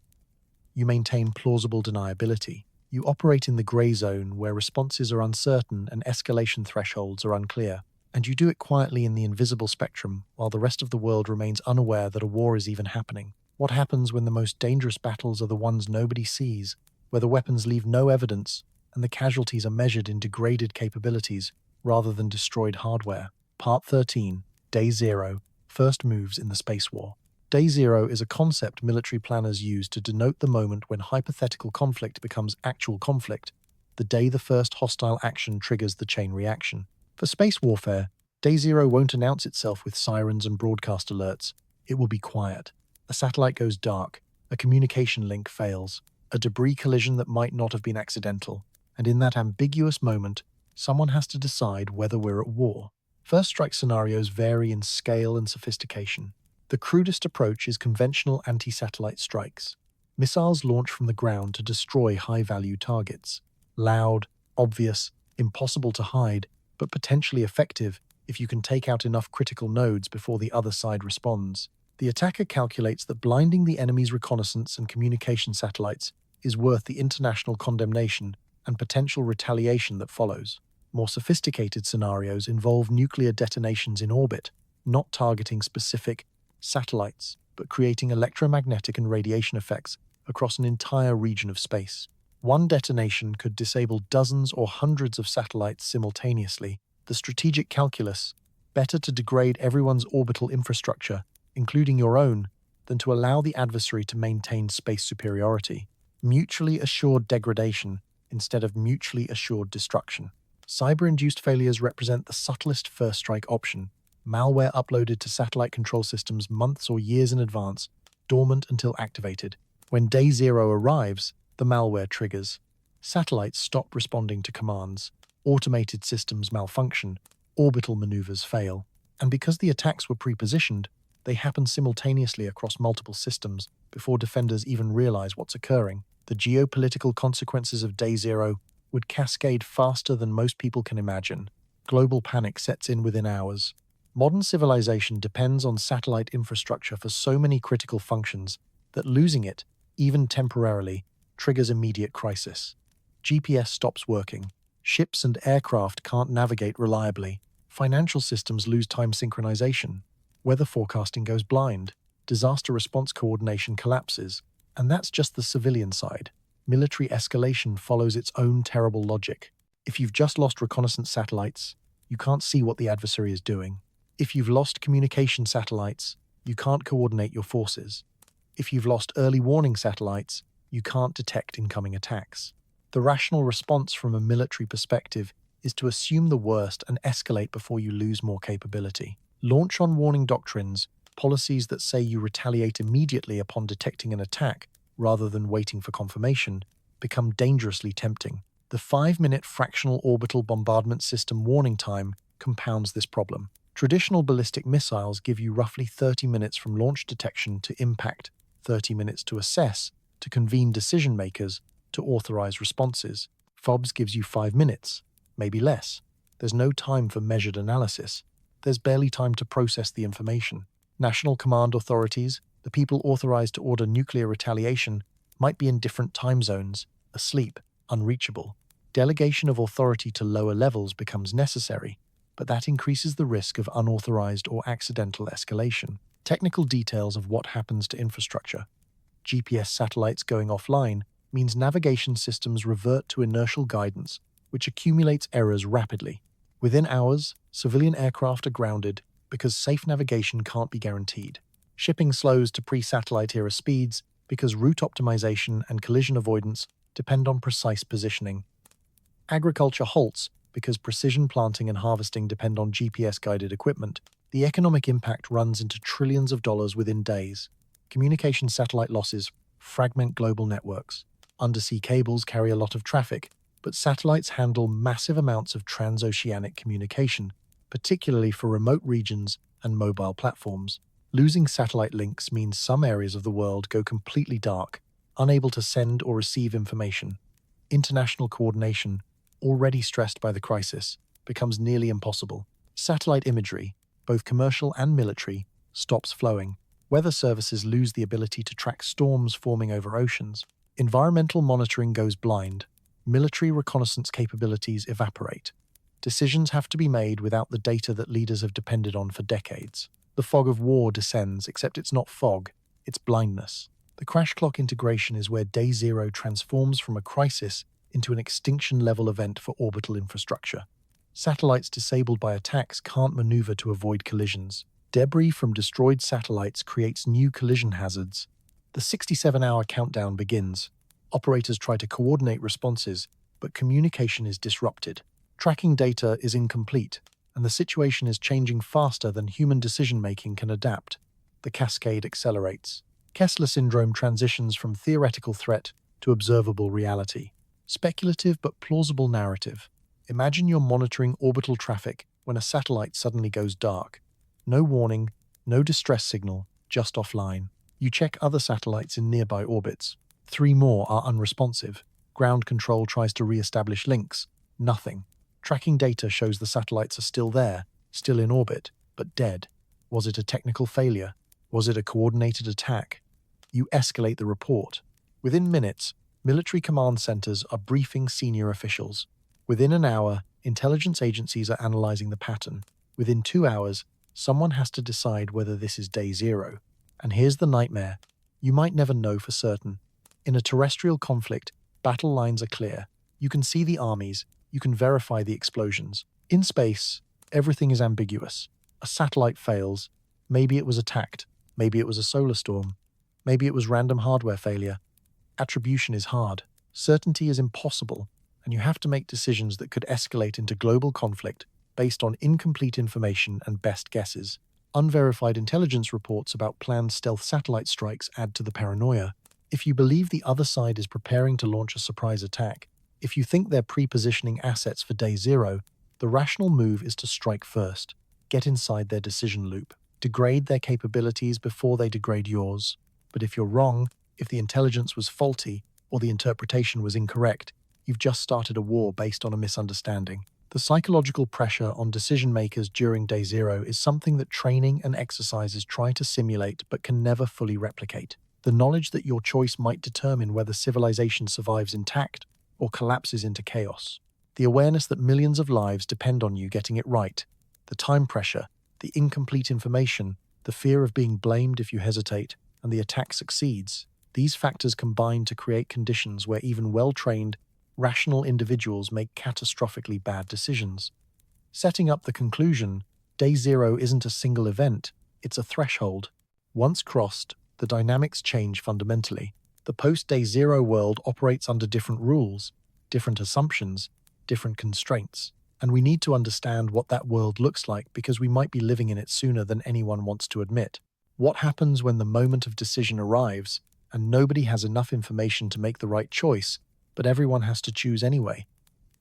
You maintain plausible deniability. You operate in the gray zone where responses are uncertain and escalation thresholds are unclear. And you do it quietly in the invisible spectrum while the rest of the world remains unaware that a war is even happening. What happens when the most dangerous battles are the ones nobody sees, where the weapons leave no evidence and the casualties are measured in degraded capabilities rather than destroyed hardware? Part 13. Day Zero. First moves in the space war. Day Zero is a concept military planners use to denote the moment when hypothetical conflict becomes actual conflict, the day the first hostile action triggers the chain reaction. For space warfare, Day Zero won't announce itself with sirens and broadcast alerts. It will be quiet. A satellite goes dark, a communication link fails, a debris collision that might not have been accidental, and in that ambiguous moment, someone has to decide whether we're at war. First strike scenarios vary in scale and sophistication. The crudest approach is conventional anti-satellite strikes. Missiles launch from the ground to destroy high-value targets. Loud, obvious, impossible to hide, but potentially effective if you can take out enough critical nodes before the other side responds. The attacker calculates that blinding the enemy's reconnaissance and communication satellites is worth the international condemnation and potential retaliation that follows. More sophisticated scenarios involve nuclear detonations in orbit, not targeting specific satellites, but creating electromagnetic and radiation effects across an entire region of space. One detonation could disable dozens or hundreds of satellites simultaneously. The strategic calculus: better to degrade everyone's orbital infrastructure, including your own, than to allow the adversary to maintain space superiority. Mutually assured degradation instead of mutually assured destruction. Cyber-induced failures represent the subtlest first strike option. Malware uploaded to satellite control systems months or years in advance, dormant until activated. When Day Zero arrives, the malware triggers. Satellites stop responding to commands. Automated systems malfunction. Orbital maneuvers fail. And because the attacks were pre-positioned, they happen simultaneously across multiple systems before defenders even realize what's occurring. The geopolitical consequences of Day Zero would cascade faster than most people can imagine. Global panic sets in within hours. Modern civilization depends on satellite infrastructure for so many critical functions that losing it even temporarily, triggers immediate crisis. GPS stops working. Ships and aircraft can't navigate reliably. Financial systems lose time synchronization. Weather forecasting goes blind. Disaster response coordination collapses. And that's just the civilian side. Military escalation follows its own terrible logic. If you've just lost reconnaissance satellites, you can't see what the adversary is doing. If you've lost communication satellites, you can't coordinate your forces. If you've lost early warning satellites, you can't detect incoming attacks. The rational response from a military perspective is to assume the worst and escalate before you lose more capability. Launch on warning doctrines, policies that say you retaliate immediately upon detecting an attack rather than waiting for confirmation, become dangerously tempting. The 5-minute fractional orbital bombardment system warning time compounds this problem. Traditional ballistic missiles give you roughly 30 minutes from launch detection to impact, 30 minutes to assess, to convene decision makers, to authorize responses. FOBS gives you 5 minutes, maybe less. There's no time for measured analysis. There's barely time to process the information. National command authorities, the people authorized to order nuclear retaliation, might be in different time zones, asleep, unreachable. Delegation of authority to lower levels becomes necessary, but that increases the risk of unauthorized or accidental escalation. Technical details of what happens to infrastructure. GPS satellites going offline means navigation systems revert to inertial guidance, which accumulates errors rapidly. Within hours, civilian aircraft are grounded because safe navigation can't be guaranteed. Shipping slows to pre-satellite era speeds because route optimization and collision avoidance depend on precise positioning. Agriculture halts because precision planting and harvesting depend on GPS-guided equipment. The economic impact runs into trillions of dollars within days. Communication satellite losses fragment global networks. Undersea cables carry a lot of traffic, but satellites handle massive amounts of transoceanic communication, particularly for remote regions and mobile platforms. Losing satellite links means some areas of the world go completely dark, unable to send or receive information. International coordination, already stressed by the crisis, becomes nearly impossible. Satellite imagery, both commercial and military, stops flowing. Weather services lose the ability to track storms forming over oceans. Environmental monitoring goes blind. Military reconnaissance capabilities evaporate. Decisions have to be made without the data that leaders have depended on for decades. The fog of war descends, except it's not fog, it's blindness. The crash clock integration is where day zero transforms from a crisis into an extinction-level event for orbital infrastructure. Satellites disabled by attacks can't maneuver to avoid collisions. Debris from destroyed satellites creates new collision hazards. The 67-hour countdown begins. Operators try to coordinate responses, but communication is disrupted. Tracking data is incomplete, and the situation is changing faster than human decision-making can adapt. The cascade accelerates. Kessler Syndrome transitions from theoretical threat to observable reality. Speculative but plausible narrative. Imagine you're monitoring orbital traffic when a satellite suddenly goes dark. No warning, no distress signal, just offline. You check other satellites in nearby orbits. 3 more are unresponsive. Ground control tries to re-establish links. Nothing. Tracking data shows the satellites are still there, still in orbit, but dead. Was it a technical failure? Was it a coordinated attack? You escalate the report. Within minutes, military command centers are briefing senior officials. Within an hour, intelligence agencies are analyzing the pattern. Within 2 hours, someone has to decide whether this is day zero. And here's the nightmare. You might never know for certain. In a terrestrial conflict, battle lines are clear. You can see the armies. You can verify the explosions. In space, everything is ambiguous. A satellite fails. Maybe it was attacked. Maybe it was a solar storm. Maybe it was random hardware failure. Attribution is hard. Certainty is impossible, and you have to make decisions that could escalate into global conflict based on incomplete information and best guesses. Unverified intelligence reports about planned stealth satellite strikes add to the paranoia. If you believe the other side is preparing to launch a surprise attack, if you think they're pre-positioning assets for day zero, the rational move is to strike first. Get inside their decision loop. Degrade their capabilities before they degrade yours. But if you're wrong, if the intelligence was faulty or the interpretation was incorrect, you've just started a war based on a misunderstanding. The psychological pressure on decision makers during day zero is something that training and exercises try to simulate but can never fully replicate. The knowledge that your choice might determine whether civilization survives intact or collapses into chaos. The awareness that millions of lives depend on you getting it right. The time pressure, the incomplete information, the fear of being blamed if you hesitate, and the attack succeeds. These factors combine to create conditions where even well-trained, rational individuals make catastrophically bad decisions. Setting up the conclusion, Day Zero isn't a single event, it's a threshold. Once crossed, the dynamics change fundamentally. The post-Day Zero world operates under different rules, different assumptions, different constraints. And we need to understand what that world looks like because we might be living in it sooner than anyone wants to admit. What happens when the moment of decision arrives and nobody has enough information to make the right choice, but everyone has to choose anyway?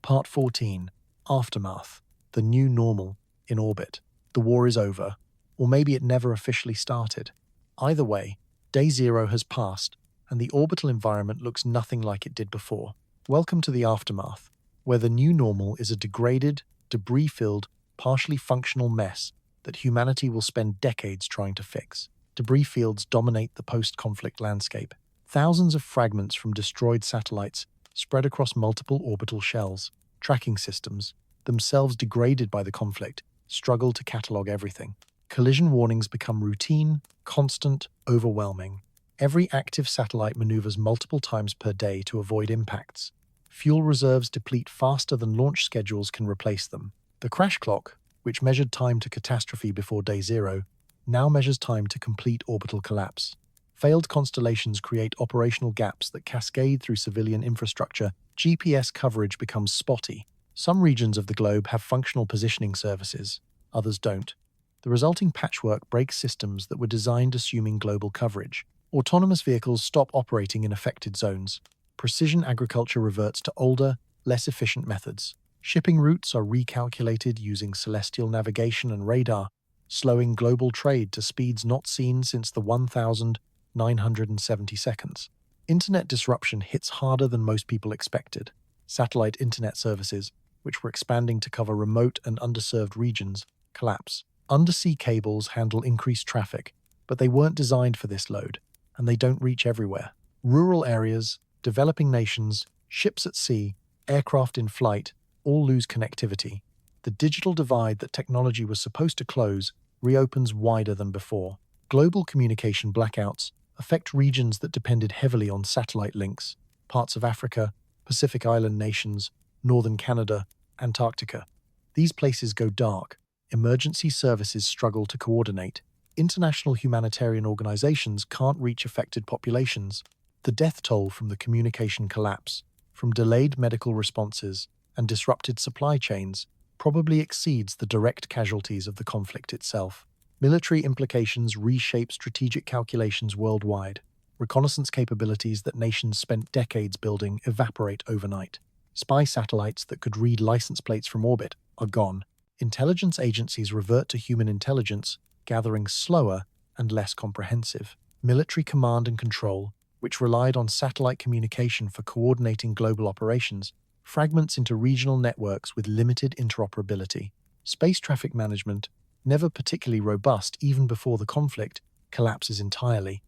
Part 14. Aftermath. The new normal in orbit. The war is over, or maybe it never officially started. Either way, Day Zero has passed, and the orbital environment looks nothing like it did before. Welcome to the aftermath, where the new normal is a degraded, debris-filled, partially functional mess that humanity will spend decades trying to fix. Debris fields dominate the post-conflict landscape. Thousands of fragments from destroyed satellites spread across multiple orbital shells. Tracking systems, themselves degraded by the conflict, struggle to catalog everything. Collision warnings become routine, constant, overwhelming. Every active satellite maneuvers multiple times per day to avoid impacts. Fuel reserves deplete faster than launch schedules can replace them. The crash clock, which measured time to catastrophe before Day Zero, now measures time to complete orbital collapse. Failed constellations create operational gaps that cascade through civilian infrastructure. GPS coverage becomes spotty. Some regions of the globe have functional positioning services, others don't. The resulting patchwork breaks systems that were designed assuming global coverage. Autonomous vehicles stop operating in affected zones. Precision agriculture reverts to older, less efficient methods. Shipping routes are recalculated using celestial navigation and radar, slowing global trade to speeds not seen since the 1970 seconds. Internet disruption hits harder than most people expected. Satellite internet services, which were expanding to cover remote and underserved regions, collapse. Undersea cables handle increased traffic, but they weren't designed for this load, and they don't reach everywhere. Rural areas, developing nations, ships at sea, aircraft in flight, all lose connectivity. The digital divide that technology was supposed to close reopens wider than before. Global communication blackouts affect regions that depended heavily on satellite links, parts of Africa, Pacific Island nations, northern Canada, Antarctica. These places go dark. Emergency services struggle to coordinate. International humanitarian organizations can't reach affected populations. The death toll from the communication collapse, from delayed medical responses and disrupted supply chains, probably exceeds the direct casualties of the conflict itself. Military implications reshape strategic calculations worldwide. Reconnaissance capabilities that nations spent decades building evaporate overnight. Spy satellites that could read license plates from orbit are gone. Intelligence agencies revert to human intelligence, gathering slower and less comprehensive. Military command and control, which relied on satellite communication for coordinating global operations, fragments into regional networks with limited interoperability. Space traffic management, never particularly robust even before the conflict, collapses entirely.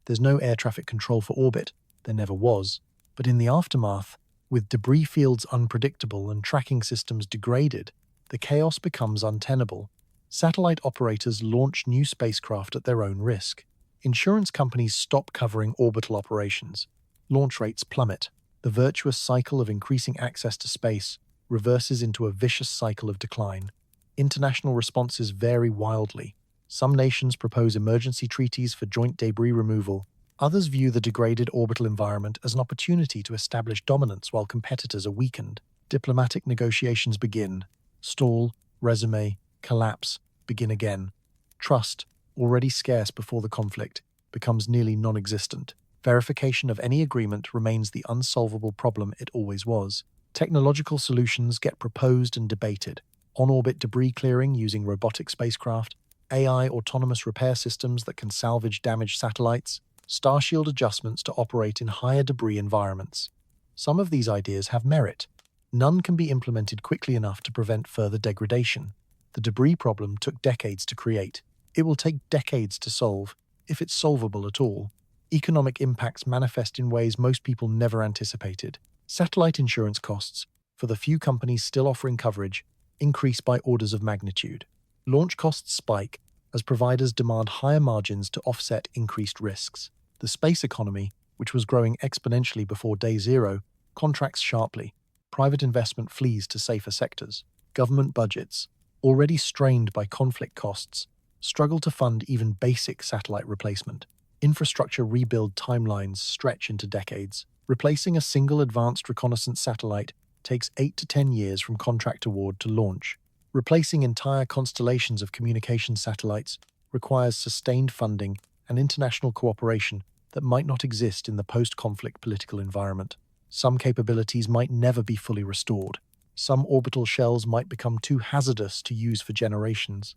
There's no air traffic control for orbit, there never was, but in the aftermath, with debris fields unpredictable and tracking systems degraded, the chaos becomes untenable. Satellite operators launch new spacecraft at their own risk. Insurance companies stop covering orbital operations. Launch rates plummet. The virtuous cycle of increasing access to space reverses into a vicious cycle of decline. International responses vary wildly. Some nations propose emergency treaties for joint debris removal. Others view the degraded orbital environment as an opportunity to establish dominance while competitors are weakened. Diplomatic negotiations begin. Stall, resume, collapse, begin again. Trust, already scarce before the conflict, becomes nearly non-existent. Verification of any agreement remains the unsolvable problem it always was. Technological solutions get proposed and debated. On-orbit debris clearing using robotic spacecraft, AI autonomous repair systems that can salvage damaged satellites, starshield adjustments to operate in higher debris environments. Some of these ideas have merit. None can be implemented quickly enough to prevent further degradation. The debris problem took decades to create. It will take decades to solve, if it's solvable at all. Economic impacts manifest in ways most people never anticipated. Satellite insurance costs, for the few companies still offering coverage, increase by orders of magnitude. Launch costs spike as providers demand higher margins to offset increased risks. The space economy, which was growing exponentially before day zero, contracts sharply. Private investment flees to safer sectors. Government budgets, already strained by conflict costs, struggle to fund even basic satellite replacement. Infrastructure rebuild timelines stretch into decades. Replacing a single advanced reconnaissance satellite takes 8 to 10 years from contract award to launch. Replacing entire constellations of communication satellites requires sustained funding and international cooperation that might not exist in the post-conflict political environment. Some capabilities might never be fully restored. Some orbital shells might become too hazardous to use for generations.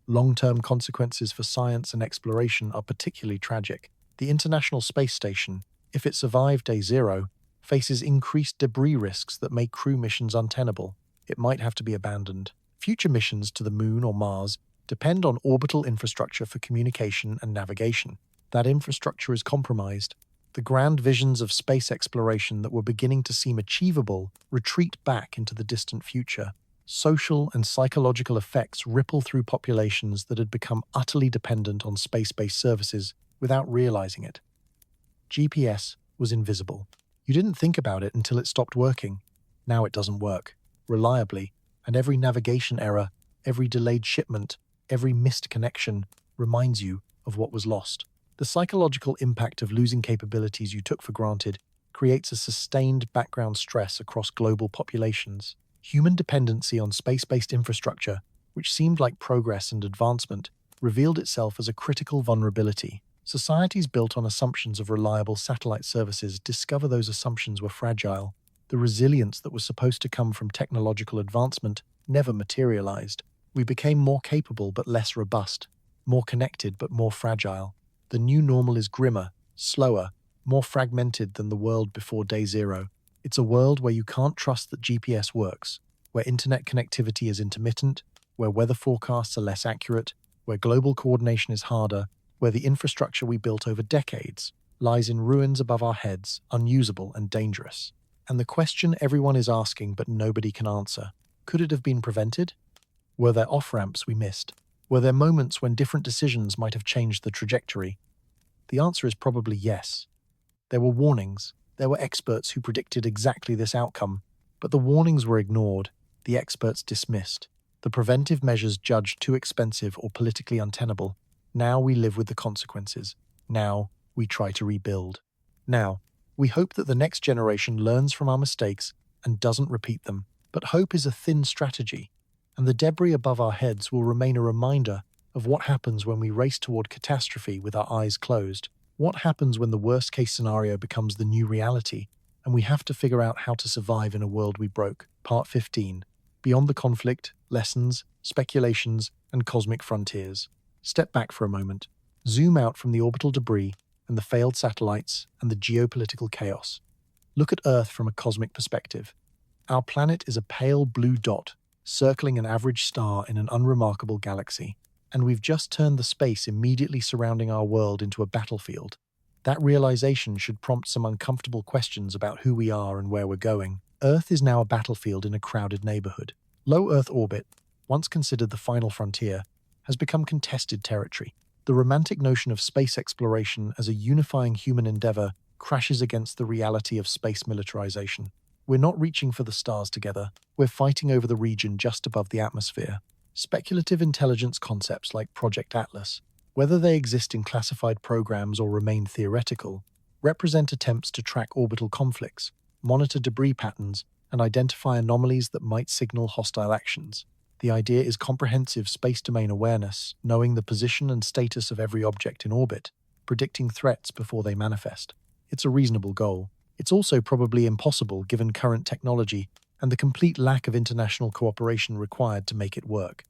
Long-term consequences for science and exploration are particularly tragic. The International Space Station, if it survived day zero, faces increased debris risks that make crew missions untenable. It might have to be abandoned. Future missions to the Moon or Mars depend on orbital infrastructure for communication and navigation. That infrastructure is compromised. The grand visions of space exploration that were beginning to seem achievable retreat back into the distant future. Social and psychological effects ripple through populations that had become utterly dependent on space-based services without realizing it. GPS was invisible. You didn't think about it until it stopped working. Now it doesn't work reliably, and every navigation error, every delayed shipment, every missed connection reminds you of what was lost. The psychological impact of losing capabilities you took for granted creates a sustained background stress across global populations. Human dependency on space-based infrastructure, which seemed like progress and advancement, revealed itself as a critical vulnerability. Societies built on assumptions of reliable satellite services discover those assumptions were fragile. The resilience that was supposed to come from technological advancement never materialized. We became more capable but less robust, more connected but more fragile. The new normal is grimmer, slower, more fragmented than the world before day zero. It's a world where you can't trust that GPS works, where internet connectivity is intermittent, where weather forecasts are less accurate, where global coordination is harder, where the infrastructure we built over decades lies in ruins above our heads, unusable and dangerous. And the question everyone is asking but nobody can answer: could it have been prevented? Were there off-ramps we missed? Were there moments when different decisions might have changed the trajectory? The answer is probably yes. There were warnings. There were experts who predicted exactly this outcome, but the warnings were ignored, the experts dismissed, the preventive measures judged too expensive or politically untenable. Now we live with the consequences. Now we try to rebuild. Now, we hope that the next generation learns from our mistakes and doesn't repeat them. But hope is a thin strategy, and the debris above our heads will remain a reminder of what happens when we race toward catastrophe with our eyes closed. What happens when the worst-case scenario becomes the new reality, and we have to figure out how to survive in a world we broke? Part 15. Beyond the conflict, lessons, speculations, and cosmic frontiers. Step back for a moment. Zoom out from the orbital debris and the failed satellites and the geopolitical chaos. Look at Earth from a cosmic perspective. Our planet is a pale blue dot, circling an average star in an unremarkable galaxy. And we've just turned the space immediately surrounding our world into a battlefield. That realization should prompt some uncomfortable questions about who we are and where we're going. Earth is now a battlefield in a crowded neighborhood. Low Earth orbit, once considered the final frontier, has become contested territory. The romantic notion of space exploration as a unifying human endeavor crashes against the reality of space militarization. We're not reaching for the stars together. We're fighting over the region just above the atmosphere. Speculative intelligence concepts like Project Atlas, whether they exist in classified programs or remain theoretical, represent attempts to track orbital conflicts, monitor debris patterns, and identify anomalies that might signal hostile actions. The idea is comprehensive space domain awareness, knowing the position and status of every object in orbit, predicting threats before they manifest. It's a reasonable goal. It's also probably impossible given current technology and the complete lack of international cooperation required to make it work.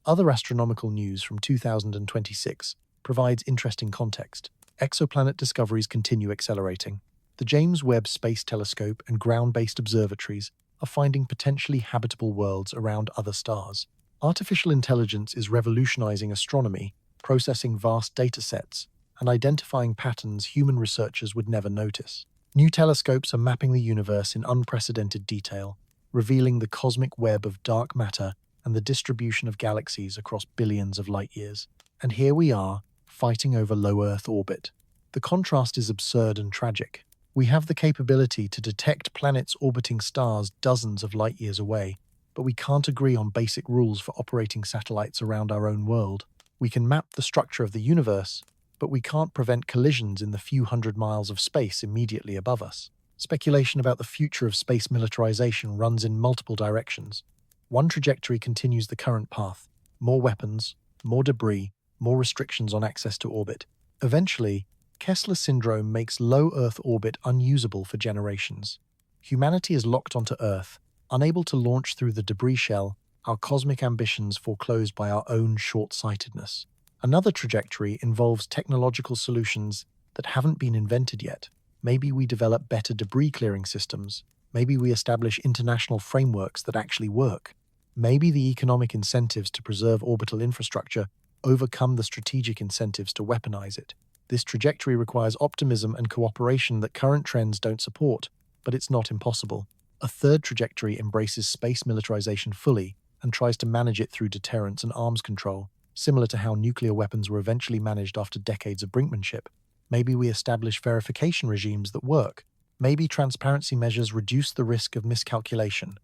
Other astronomical news from 2026 provides interesting context. Exoplanet discoveries continue accelerating. The James Webb Space Telescope and ground-based observatories are finding potentially habitable worlds around other stars. Artificial intelligence is revolutionizing astronomy, processing vast datasets and identifying patterns human researchers would never notice. New telescopes are mapping the universe in unprecedented detail, revealing the cosmic web of dark matter and the distribution of galaxies across billions of light years. And here we are, fighting over low Earth orbit. The contrast is absurd and tragic. We have the capability to detect planets orbiting stars dozens of light years away, but we can't agree on basic rules for operating satellites around our own world. We can map the structure of the universe, but we can't prevent collisions in the few hundred miles of space immediately above us. Speculation about the future of space militarization runs in multiple directions. One trajectory continues the current path: more weapons, more debris, more restrictions on access to orbit. Eventually, Kessler Syndrome makes low Earth orbit unusable for generations. Humanity is locked onto Earth, unable to launch through the debris shell, our cosmic ambitions foreclosed by our own short-sightedness. Another trajectory involves technological solutions that haven't been invented yet. Maybe we develop better debris clearing systems. Maybe we establish international frameworks that actually work. Maybe the economic incentives to preserve orbital infrastructure overcome the strategic incentives to weaponize it. This trajectory requires optimism and cooperation that current trends don't support, but it's not impossible. A third trajectory embraces space militarization fully and tries to manage it through deterrence and arms control, similar to how nuclear weapons were eventually managed after decades of brinkmanship. Maybe we establish verification regimes that work. Maybe transparency measures reduce the risk of miscalculation.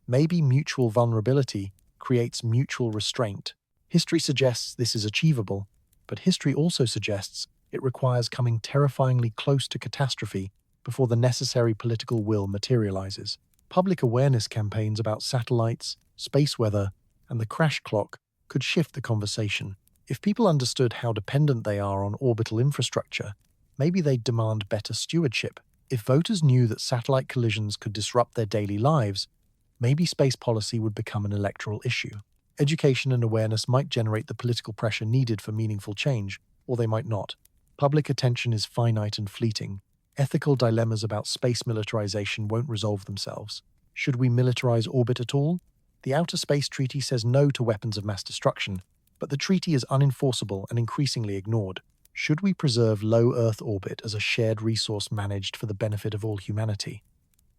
Maybe mutual vulnerability creates mutual restraint. History suggests this is achievable, but history also suggests it requires coming terrifyingly close to catastrophe before the necessary political will materializes. Public awareness campaigns about satellites, space weather, and the crash clock could shift the conversation. If people understood how dependent they are on orbital infrastructure, maybe they'd demand better stewardship. If voters knew that satellite collisions could disrupt their daily lives, maybe space policy would become an electoral issue. Education and awareness might generate the political pressure needed for meaningful change, or they might not. Public attention is finite and fleeting. Ethical dilemmas about space militarization won't resolve themselves. Should we militarize orbit at all? The Outer Space Treaty says no to weapons of mass destruction, but the treaty is unenforceable and increasingly ignored. Should we preserve low Earth orbit as a shared resource managed for the benefit of all humanity?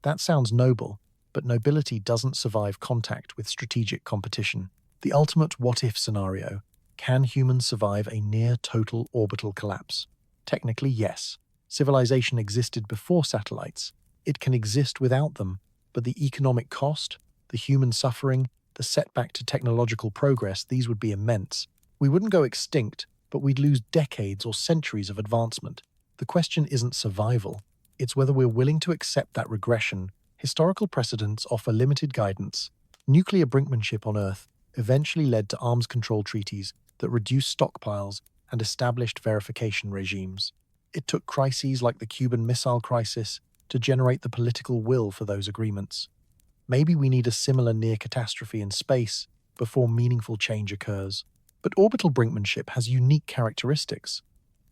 That sounds noble, but nobility doesn't survive contact with strategic competition. The ultimate what-if scenario: can humans survive a near-total orbital collapse? Technically, yes. Civilization existed before satellites. It can exist without them, but the economic cost, the human suffering, the setback to technological progress, these would be immense. We wouldn't go extinct, but we'd lose decades or centuries of advancement. The question isn't survival. It's whether we're willing to accept that regression. Historical precedents offer limited guidance. Nuclear brinkmanship on Earth eventually led to arms control treaties that reduced stockpiles and established verification regimes. It took crises like the Cuban Missile Crisis to generate the political will for those agreements. Maybe we need a similar near catastrophe in space before meaningful change occurs. But orbital brinkmanship has unique characteristics.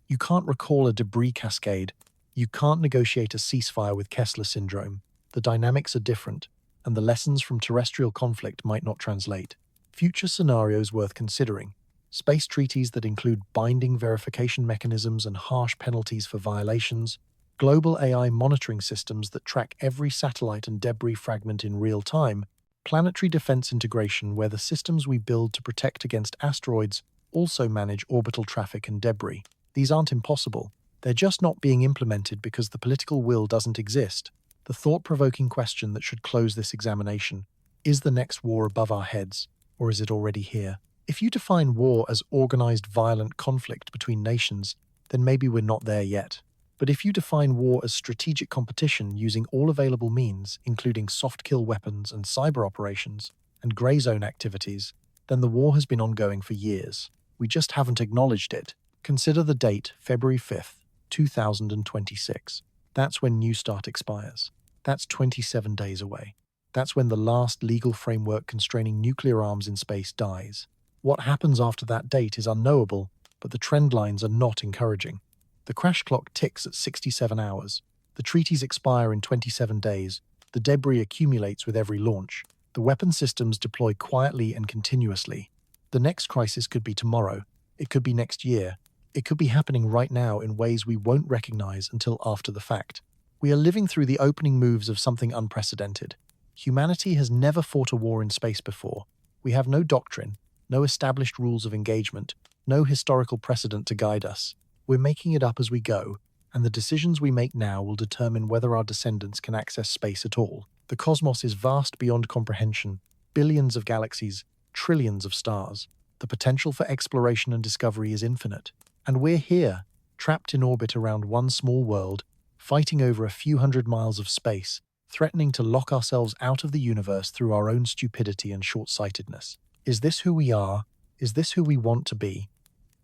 You can't recall a debris cascade. You can't negotiate a ceasefire with Kessler Syndrome. The dynamics are different, and the lessons from terrestrial conflict might not translate. Future scenarios worth considering: space treaties that include binding verification mechanisms and harsh penalties for violations, global AI monitoring systems that track every satellite and debris fragment in real time, planetary defense integration where the systems we build to protect against asteroids also manage orbital traffic and debris. These aren't impossible. They're just not being implemented because the political will doesn't exist. The thought-provoking question that should close this examination: is the next war above our heads, or is it already here? If you define war as organized violent conflict between nations, then maybe we're not there yet. But if you define war as strategic competition using all available means, including soft-kill weapons and cyber operations and grey zone activities, then the war has been ongoing for years. We just haven't acknowledged it. Consider the date, February 5th, 2026. That's when New START expires. That's 27 days away. That's when the last legal framework constraining nuclear arms in space dies. What happens after that date is unknowable, but the trend lines are not encouraging. The crash clock ticks at 67 hours. The treaties expire in 27 days. The debris accumulates with every launch. The weapon systems deploy quietly and continuously. The next crisis could be tomorrow. It could be next year. It could be happening right now in ways we won't recognize until after the fact. We are living through the opening moves of something unprecedented. Humanity has never fought a war in space before. We have no doctrine, no established rules of engagement, no historical precedent to guide us. We're making it up as we go, and the decisions we make now will determine whether our descendants can access space at all. The cosmos is vast beyond comprehension, billions of galaxies, trillions of stars. The potential for exploration and discovery is infinite. And we're here, trapped in orbit around one small world, fighting over a few hundred miles of space, threatening to lock ourselves out of the universe through our own stupidity and short-sightedness. Is this who we are? Is this who we want to be?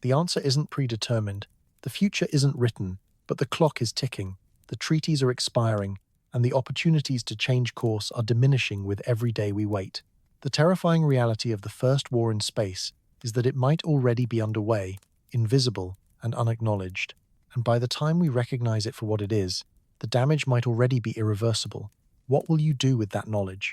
The answer isn't predetermined. The future isn't written, but the clock is ticking. The treaties are expiring, and the opportunities to change course are diminishing with every day we wait. The terrifying reality of the first war in space is that it might already be underway, invisible and unacknowledged, and by the time we recognize it for what it is, the damage might already be irreversible. What will you do with that knowledge?